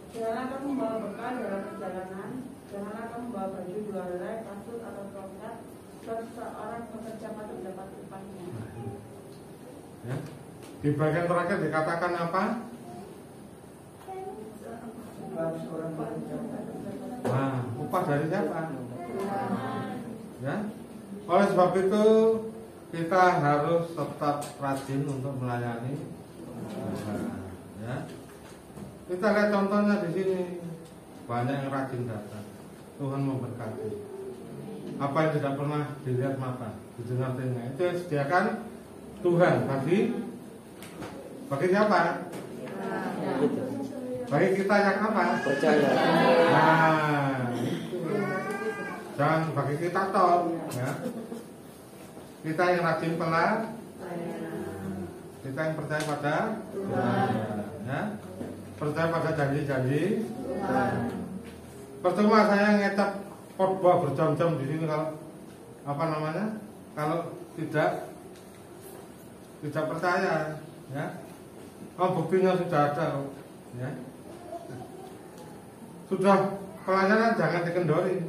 Janganlah kamu membawa bekal dalam perjalanan, janganlah kamu membawa baju 2 helai, kasut atau tongkat, sebab seorang pekerja patut dapat upahnya. Ya. Di bagian terakhir dikatakan apa? Nah, upah dari siapa? Ya. Oleh sebab itu kita harus tetap rajin untuk melayani. Ya. Kita lihat contohnya di sini, banyak yang rajin datang. Tuhan memberkati. Apa yang tidak pernah dilihat mata, didengar telinga, itu yang disediakan Tuhan bagi siapa? Bagi kita yang apa? Percaya. Nah, jangan bagi kita toh, ya. Kita yang rajin kita yang percaya pada Tuhan, ya. Percaya pada janji-janji Tuhan. Percuma saya ngecap khotbah berjam-jam di sini kalau kalau tidak percaya, ya. Buktinya sudah ada, ya. Sudah pelayanan jangan dikendori.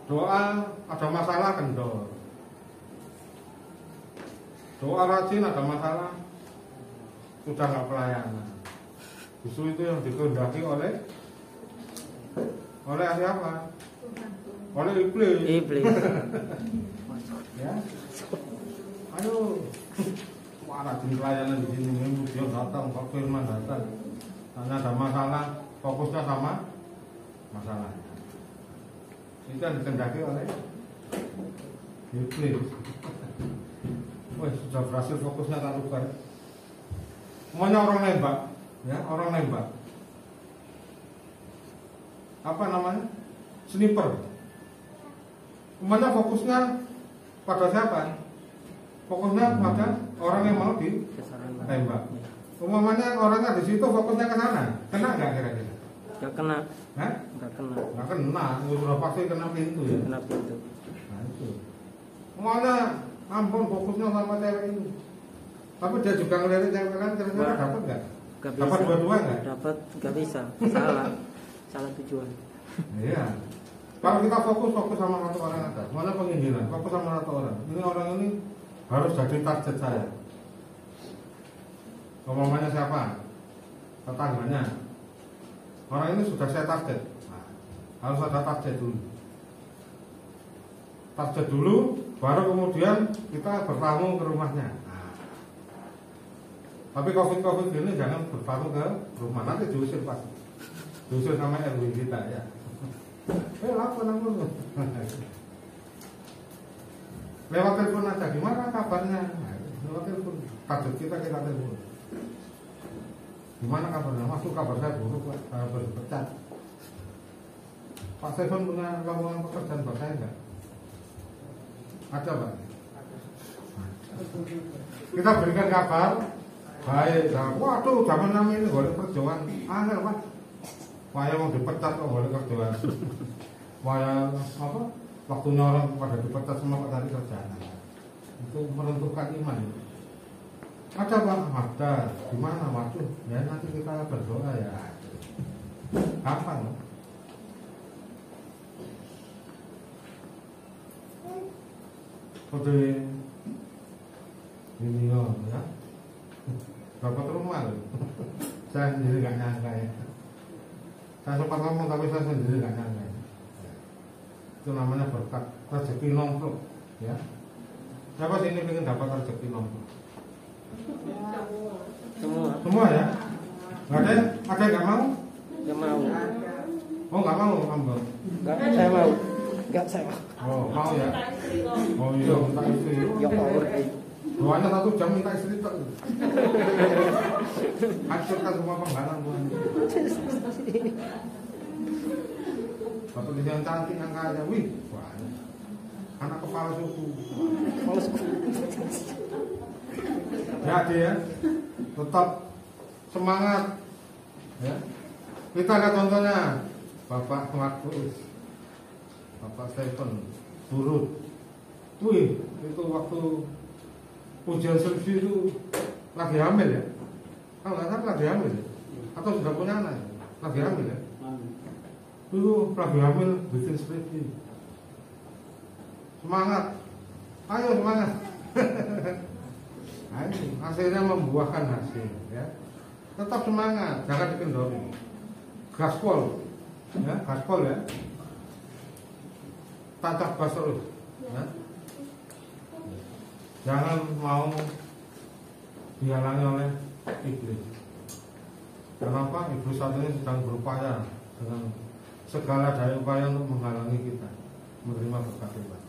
Doa ada masalah kendor. Doa rajin ada masalah sudah nggak pelayanan. Justru itu yang dikehendaki oleh siapa? Oleh iblis. Ya. Ayo, rajin pelayanan di sini, minggu dia datang, Pak Firman datang. Hanya ada masalah, fokusnya sama masalah. Itu yang dikehendaki oleh iblis. Wah, sudah berhasil fokusnya tak lupa. Semuanya orang nembak, ya, orang nembak. Apa namanya? Sniper. Semuanya fokusnya pada siapa? Fokusnya pada orang yang mau ditembak. Umumnya orangnya di situ fokusnya ke sana. Kena nggak kira-kira? Nggak kena. Hah? Nggak kena. Nggak kena. Udah pasti kena pintu ya. Kena pintu. Nah itu. Semuanya ampun fokusnya sama cewek ini. Tapi dia juga ngeliatin cewek kan kira-kira dapat nggak? Dapat dua-dua nggak? Dapat nggak bisa. Salah tujuan. Iya. Kalau kita fokus sama satu orang aja, mana penginjilan, fokus sama satu orang. Ini orang ini harus jadi target saya. Umpamanya siapa? Tetangganya. Orang ini sudah saya target. Nah, harus ada target dulu. Target dulu, baru kemudian kita bertamu ke rumahnya. Nah, tapi COVID ini jangan bertamu ke rumah, nanti diusir pasti. Diusir sama RW kita ya. Lapor namun. Lewat telepon aja, gimana kabarnya? Nah, lewat telepon. Target kita telepon. Gimana kabarnya? Masuk kabar saya buruk, Pak. Saya berpecat. Pak Stefan punya lowongan pekerjaan buat saya enggak? Ada, Pak? Kita berikan kabar baik. Nah, waduh, zaman kami ini boleh kerjaan angel, Pak. Waya mau dipecat kok boleh kerjaan. Waya apa? Waktunya orang pada dipecat semua Pak dari kerjaan. Itu menentukan iman. Ada Pak, ada. Gimana? Waduh, ya nanti kita berdoa ya. Kapan? Kode ini ya, dapat rumah loh. Saya sendiri gak nyangka ya. Saya sempat ngomong tapi saya sendiri gak nyangka. Itu namanya berkat rezeki nomplok, ya. Siapa sih ini pengen dapat rezeki nomplok? Semua ya. Gak ada? Ada yang gak mau? Gak mau. Oh gak mau, Ambon? Gak, saya mau. Gak saya mau. Oh mau ya? Oh iya minta istri. Ya Allah. Doanya 1 jam minta istri tak. Hancurkan semua penghalang Tuhan. Dapat yang cantik yang kaya, wih, banyak. Anak kepala suku. Kepala suku. Jadi ya, tetap semangat. Ya. Kita lihat contohnya Bapak Markus, Bapak Stephen, Turut. Wih, itu waktu ujian skripsi itu lagi hamil ya? Kalau nggak salah lagi hamil ya? Atau sudah punya anak? Lagi hamil ya? Itu lagi hamil bikin skripsi. Semangat, ayo semangat. Ayo, hasilnya membuahkan hasil ya. Tetap semangat, jangan dikendori. Gaspol, ya, gaspol ya. Tancap gas terus, ya. Jangan mau dihalangi oleh iblis. Kenapa? Iblis saat ini sedang berupaya dengan segala daya upaya untuk menghalangi kita menerima berkat Tuhan.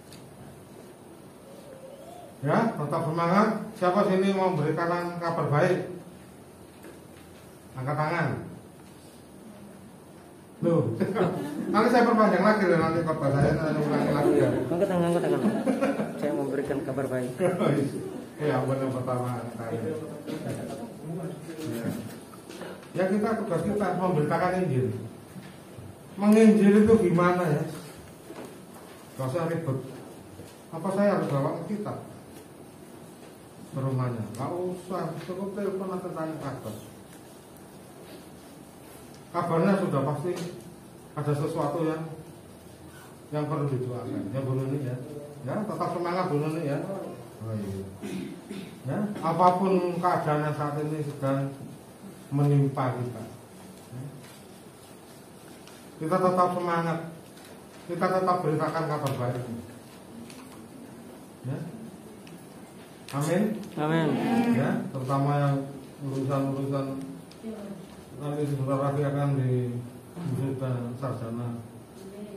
Ya, tetap semangat. Siapa sini mau memberikan kabar baik? Angkat tangan. Loh, nanti saya perpanjang lagi loh, nanti khotbah saya ulangi lagi ya. Angkat tangan. Saya memberikan kabar baik. Ya, benar pertama kali. Ya kita tugas kita memberitakan Injil. Menginjil itu gimana ya? Gak usah ribet. Apa saya harus bawa kitab ke rumahnya? Gak usah, cukup telepon atau tanya kabar. Kabarnya sudah pasti ada sesuatu yang perlu didoakan. Ya Bu Nuni ya. Ya, tetap semangat Bu Nuni ya. Oh, iya. Ya, apapun keadaan saat ini sedang menimpa kita. Ya. Kita tetap semangat. Kita tetap beritakan kabar baik. Ya. Amin. Amin. Ya, terutama yang urusan-urusan nanti sebentar lagi akan diwujudkan sarjana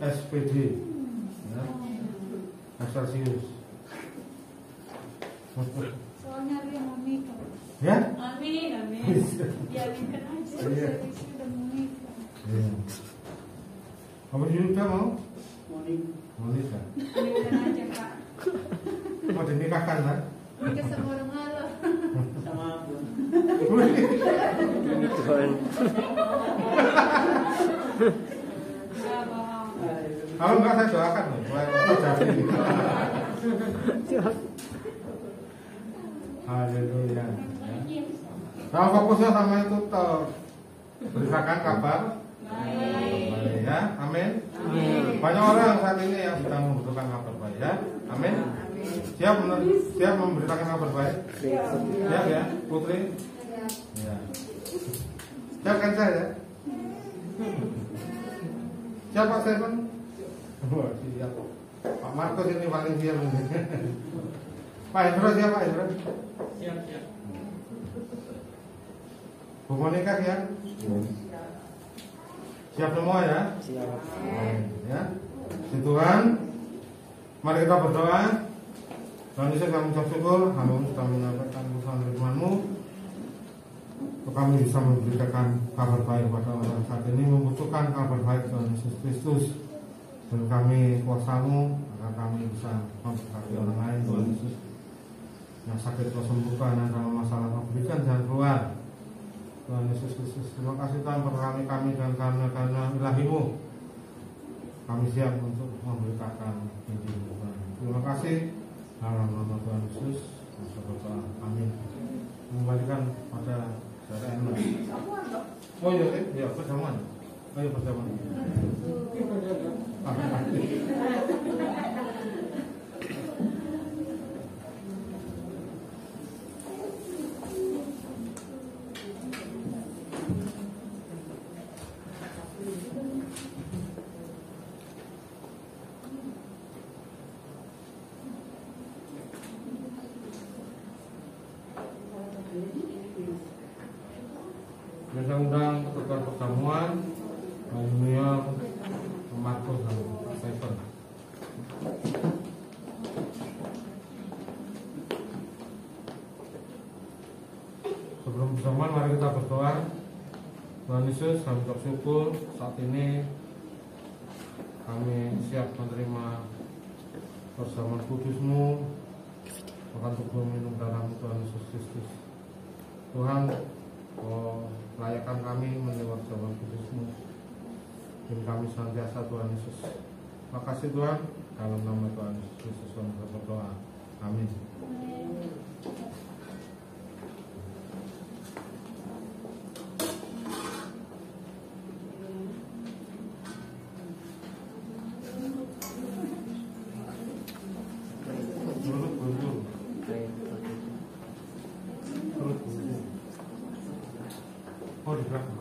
SPD, ya, Excelsius. Soalnya dia mau nikah. Ya? Amin. Biarinkan aja. Iya. Sudah mau nikah. Iya. Apa juga mau? Mau nikah. Biarinkan aja Kak. Mau dinikahkan kan? Nikah sama orang Allah. sama Abun. Ini Tuhan. Kalau enggak saya doakan loh, supaya jadi. Haleluya. Nah, fokusnya sama itu beritakan kabar baik ya, amin. Banyak orang saat ini yang sedang membutuhkan kabar baik ya, amin. Siap memberitakan kabar baik? Siap ya, Putri? Ya. Siap kan saya? Siap Pak Stephen? Oh, siap. Pak Markus ini paling siap ini. Pak Hendro siap Pak Hendro? Siap. Bu Monika siap? Siap semua ya? Siap. Ya. Puji Tuhan. Mari kita berdoa. Tuhan Yesus, kami ucap syukur, kami sudah menyampaikan pesan firman-Mu. Kami bisa memberikan kabar baik pada orang saat ini membutuhkan kabar baik Tuhan Yesus Kristus. Dan kami kuasa-Mu agar kami bisa memberkati orang lain Tuhan Yesus. Yang sakit Kau sembuhkan, yang dalam masalah Kau berikan jalan keluar. Tuhan Yesus Kristus, terima kasih Tuhan berkati kami dan karena ilahi-Mu. Kami siap untuk memberitakan Injil Tuhan. Terima kasih. Dalam nama Tuhan Yesus, amin. Mengembalikan pada saudara Eno. Oh iya, iya perjamuan. Oh iya perjamuan. Saya undang ketua pertemuan Junior Markus dan Stephen. Sebelum pertemuan mari kita berdoa. Tuhan Yesus, kami bersyukur saat ini kami siap menerima perjamuan kudus-Mu, makan tubuh minum darah Tuhan Yesus Kristus. Tuhan, layakkan kami menerima perjamuan kudus-Mu, dan kami senantiasa Tuhan Yesus. Makasih Tuhan, dalam nama Tuhan Yesus Kristus kami berdoa. Amin. Oh, di belakang.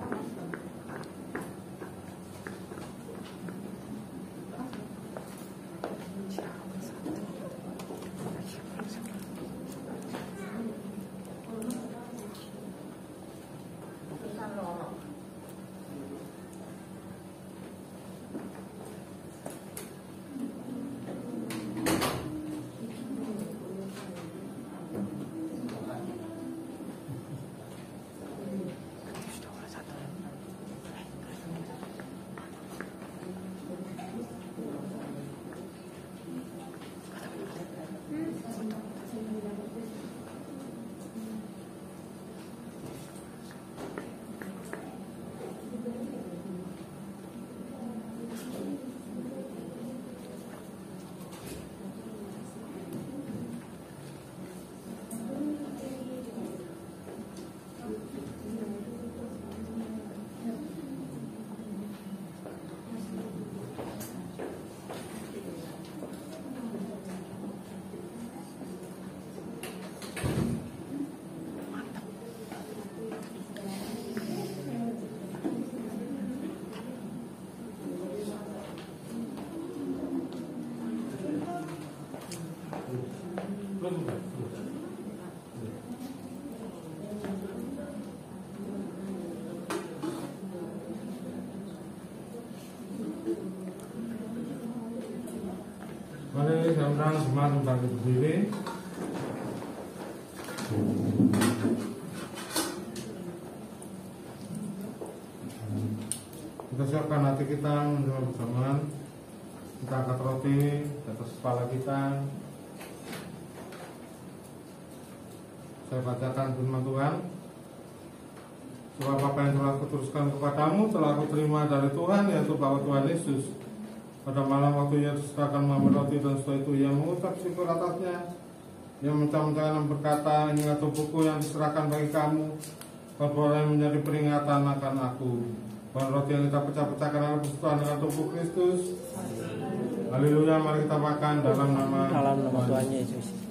Mari saya undang jemaat untuk berdiri. Kita siapkan hati kita menerima perjamuan. Kita angkat roti di atas kepala kita. Saya bacakan firman Tuhan. Sebab apa yang telah kuteruskan kepadamu telah aku terima dari Tuhan, yaitu bahwa Tuhan Yesus pada malam waktu ia diserahkan mengambil roti, dan setelah itu ia mengucap syukur atasnya. Ia mencah-mencahkan dan berkata, inilah tubuhku yang diserahkan bagi kamu, perbuatan menjadi peringatan akan aku. Dan roti yang kita pecah-pecahkan adalah persekutuan dengan tubuh Kristus. Haleluya, mari kita makan dalam nama Tuhan Yesus.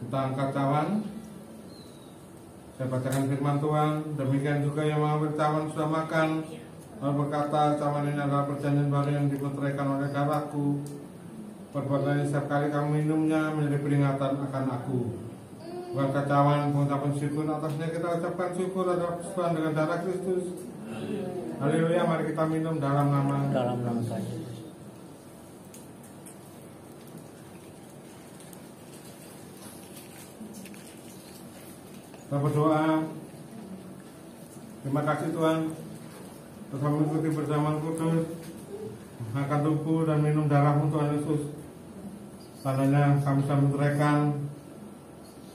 Kita angkat cawan. Saya bacakan firman Tuhan. Demikian juga yang mengambil cawan sudah makan, lalu berkata, cawan ini adalah perjanjian baru yang dimeteraikan oleh darahku. Perbuatan ini setiap kali kamu minumnya menjadi peringatan akan aku. Bukankah cawan pengucapan syukur atasnya kita ucapkan syukur adalah persekutuan dengan darah Kristus. Haleluya, mari kita minum dalam nama Tuhan Yesus. Kita berdoa. Terima kasih Tuhan telah mengikuti perjamuan kudus makan tubuh dan minum darah-Mu Tuhan Yesus. Tandanya kami sudah menceraikan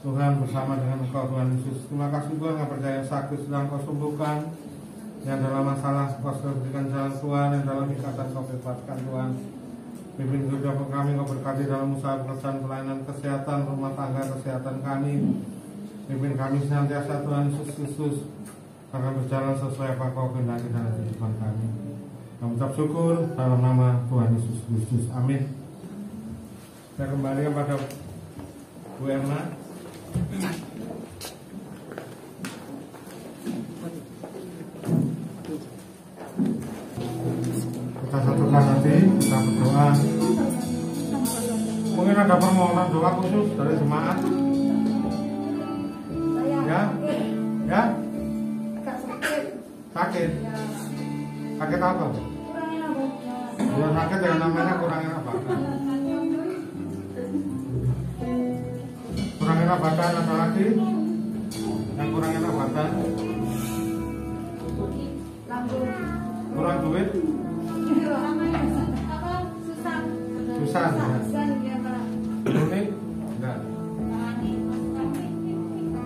Tuhan bersama dengan Engkau Tuhan Yesus. Terima kasih Tuhan, yang percaya sakit sedang Kau sembuhkan, yang dalam masalah Kau sudah berikan jalan Tuhan, yang dalam ikatan Kau bebaskan Tuhan. Pimpin kehidupan kami, Kau berkati dalam usaha pekerjaan, pelayanan kesehatan, rumah tangga, kesehatan kami. Pimpin kami senantiasa Tuhan Yesus Kristus, akan berjalan sesuai apa Kau kehendaki dalam kehidupan kami. Kami ucap syukur dalam nama Tuhan Yesus Kristus. Amin. Saya kembali kepada Bu Erna. Kita satukan hati, kita berdoa. Mungkin ada permohonan doa khusus dari jemaat. Ya? Sakit. Sakit apa? Ya, sakit yang namanya kurang enak badan. Kurang enak badan, ada lagi yang kurang enak badan. Kurang duit. Susah ya. Unik? Enggak.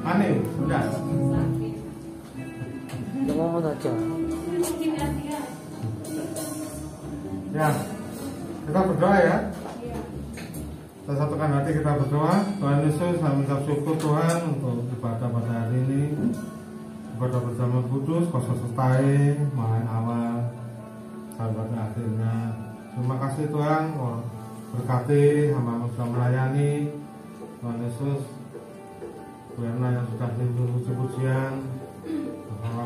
Aneh? Enggak. Ngomong aja. Ya, kita berdoa ya. Kita satukan hati, kita berdoa. Tuhan Yesus, kami mengucap syukur Tuhan untuk ibadah pada hari ini. Ibadah bersama kudus, Kau sertai mulai awal sampai akhirnya. Terima kasih Tuhan, Kau berkati hamba-Mu sudah melayani. Tuhan Yesus, karena yang sudah puji-pujian,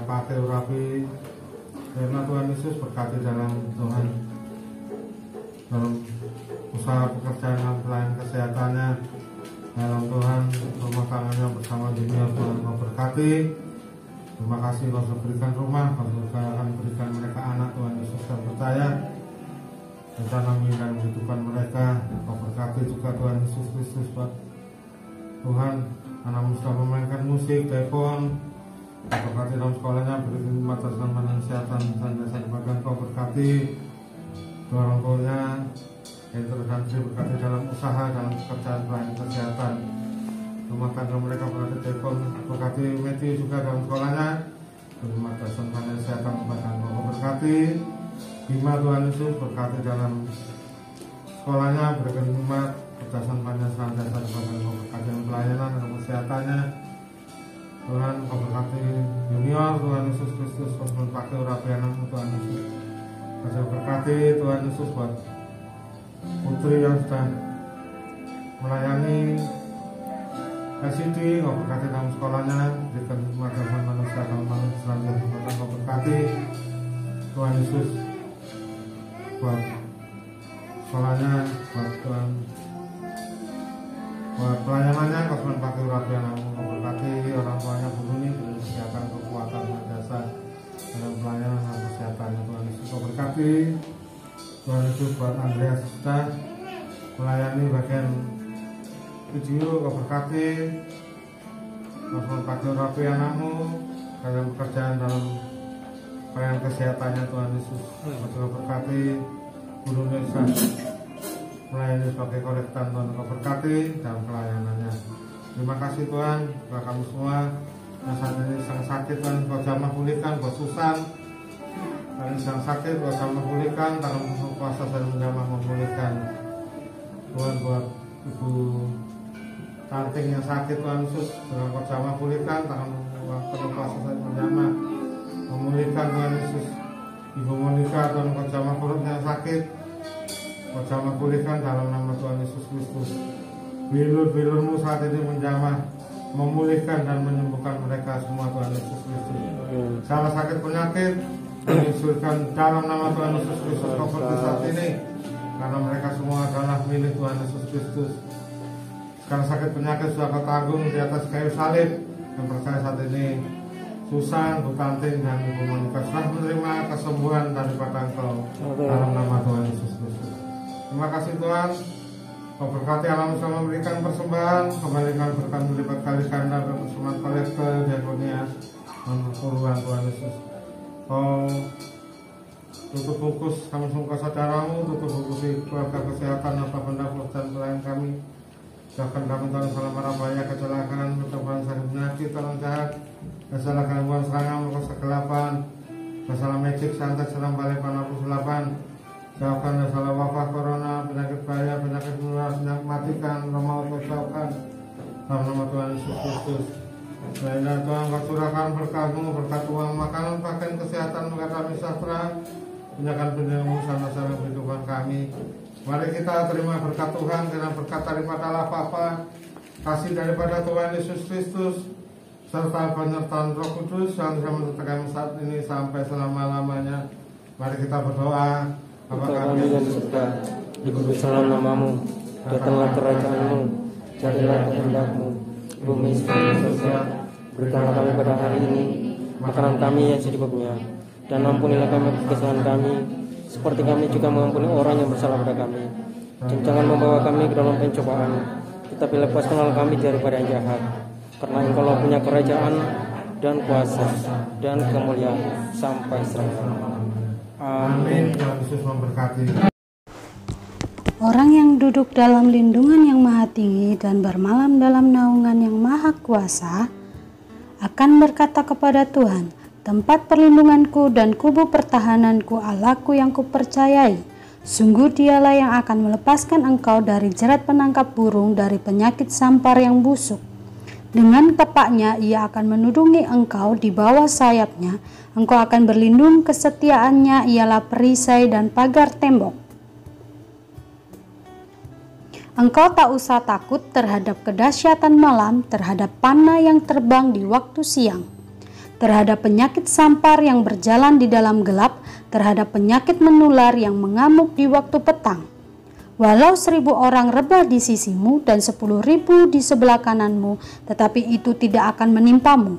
pakai urapi, karena Tuhan Yesus berkati dalam Tuhan, dalam usaha pekerjaan dan pelayanan kesehatannya, dalam Tuhan rumah tangganya bersama junior Tuhan Kau berkati. Terima kasih Kau sudah berikan rumah, Kau juga akan berikan mereka anak Tuhan Yesus yang percaya dan tanami dan kehidupan mereka. Kau berkati juga Tuhan Yesus Kristus Tuhan, anak-Mu sudah memainkan musik, telepon. Kau berkati dalam sekolahnya, berikan mata dan kesehatan dan jasa kebahagiaan. Kau berkati orang tuanya, Hendro dan Sri berkati dalam usaha, dalam pekerjaan pelayanan kesehatan. Rumah tangga mereka berkati telepon, berkati Matthew juga dalam sekolahnya, berikan mata dan kesehatan kebahagiaan. Kau berkati Bima Tuhan Yesus, berkati dalam sekolahnya, berikan hikmat, kecerdasan panjang jasa kebahagiaan. Kau berkati dalam pelayanan dan kesehatannya. Tuhan, Kau berkati junior Tuhan Yesus Kristus, Kau pakai urapi anak-Mu Tuhan Yesus. Kau berkati Tuhan Yesus buat putri yang sudah melayani SCD. Kau berkati dalam sekolahnya, berikan madrasah manusia dalam manusia. Kau berkati Tuhan Yesus buat sekolahnya, buat Tuhan, buat pelayanannya. Kau pakai urapi anak-Mu. Berkati orang tuanya Buni, beri kesehatan, kekuatan, dan jasa dalam pelayanan dan kesehatannya Tuhan Yesus. Kau berkati Tuhan Yesus buat Andreas kita melayani bagian video. Kau berkati, Kau pakai urapi anak-Mu dalam pekerjaan, dalam pelayanan kesehatannya Tuhan Yesus. Kau berkati Guru Nesa melayani sebagai kolektan Tuhan. Kau berkati dalam pelayanannya. Terima kasih Tuhan, kepada kami semua yang saat ini sedang sakit Tuhan, Kau jamah pulihkan. Buat Susan yang sedang sakit, Kau jamah pulihkan. Dalam kuasa dan menjamah memulihkan Tuhan. Buat Ibu Tanting yang sakit Tuhan Yesus, dengan Kau jamah pulihkan. Dalam kuasa dan menjamah memulihkan Tuhan Yesus. Ibu Monica Tuhan, Kau jamah perutnya sakit, Kau jamah pulihkan dalam nama Tuhan Yesus Kristus. Bilur-bilur-Mu saat ini menjamah, memulihkan dan menyembuhkan mereka semua Tuhan Yesus Kristus. Salah sakit penyakit diusulkan dalam nama Tuhan Yesus Kristus. Kau pergi saat ini, karena mereka semua adalah milik Tuhan Yesus Kristus. Sekarang sakit penyakit sudah Kau tanggung di atas kayu salib. Yang percaya saat ini Susan, Bu Tanting dan Ibu Monika sudah menerima kesembuhan daripada Engkau dalam nama Tuhan Yesus Kristus. Terima kasih Tuhan. Kau berkati alam sama memberikan persembahan, kembalikan berkat melipat kali ganda persembahan kolektor diakonia dan puluhan Tuhan Yesus. Kau tutup bungkus kami semua saudaramu, tutup bungkus keluarga kesehatan apa benda dan pelayan kami. Jauhkan kami dari salah marah bahaya, kecelakaan, percobaan sakit penyakit, tolong jahat, masalah gangguan serangan, kegelapan, masalah magic, santet, serang balik, panapus, sulapan. Jauhkan dari salah wabah corona, penyakit bahaya, penyakit menular, penyakit matikan, maut jauhkan. Dalam nama Tuhan Yesus Kristus. Selainnya Tuhan, kau curahkan berkah-Mu, berkat uang, makanan, pakaian, kesehatan, berkat kami sejahtera, punyakan penjagamu sana-sana kehidupan kami. Mari kita terima berkat Tuhan, karena berkat daripada Allah Bapa, kasih daripada Tuhan Yesus Kristus, serta penyertaan Roh Kudus yang bisa menyertakan saat ini sampai selama-lamanya. Mari kita berdoa. Bapa kami yang di surga, dikuduskanlah namamu, datanglah kerajaan-Mu, jadilah kehendak-Mu, bumi seperti surga. Berikanlah kami pada hari ini makanan kami yang secukupnya, dan ampunilah kami kesalahan kami, seperti kami juga mengampuni orang yang bersalah pada kami. Dan jangan membawa kami ke dalam pencobaan, tetapi lepaskanlah kami daripada yang jahat. Karena Engkau punya kerajaan dan kuasa dan kemuliaan sampai selama-lamanya. Amin. Tuhan Yesus memberkati. Orang yang duduk dalam lindungan yang maha tinggi dan bermalam dalam naungan yang maha kuasa akan berkata kepada Tuhan, tempat perlindunganku dan kubu pertahananku, Allahku yang kupercayai. Sungguh dialah yang akan melepaskan engkau dari jerat penangkap burung, dari penyakit sampar yang busuk. Dengan tepaknya ia akan menudungi engkau, di bawah sayapnya engkau akan berlindung, kesetiaannya ialah perisai dan pagar tembok. Engkau tak usah takut terhadap kedahsyatan malam, terhadap panah yang terbang di waktu siang, terhadap penyakit sampar yang berjalan di dalam gelap, terhadap penyakit menular yang mengamuk di waktu petang. Walau 1000 orang rebah di sisimu dan 10.000 di sebelah kananmu, tetapi itu tidak akan menimpamu.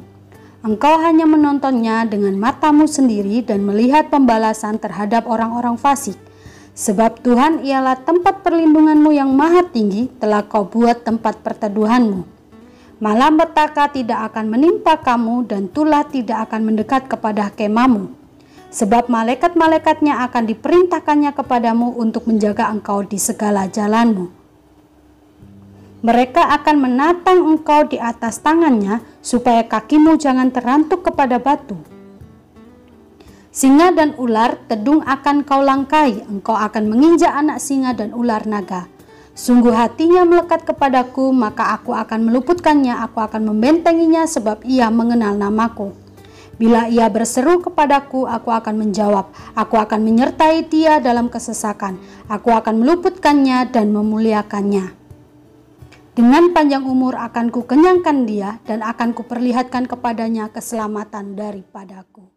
Engkau hanya menontonnya dengan matamu sendiri dan melihat pembalasan terhadap orang-orang fasik. Sebab Tuhan ialah tempat perlindunganmu yang maha tinggi, telah kau buat tempat perteduhanmu. Malapetaka tidak akan menimpa kamu dan tulah tidak akan mendekat kepada kemahmu. Sebab malaikat-malaikatnya akan diperintahkannya kepadamu untuk menjaga engkau di segala jalanmu. Mereka akan menatang engkau di atas tangannya, supaya kakimu jangan terantuk kepada batu. Singa dan ular tedung akan kau langkai, engkau akan menginjak anak singa dan ular naga. Sungguh hatinya melekat kepadaku, maka aku akan meluputkannya, aku akan membentenginya sebab ia mengenal namaku. Bila ia berseru kepadaku, aku akan menjawab, aku akan menyertai dia dalam kesesakan, aku akan meluputkannya dan memuliakannya. Dengan panjang umur akan kukenyangkan dia dan akan kuperlihatkan kepadanya keselamatan daripadaku.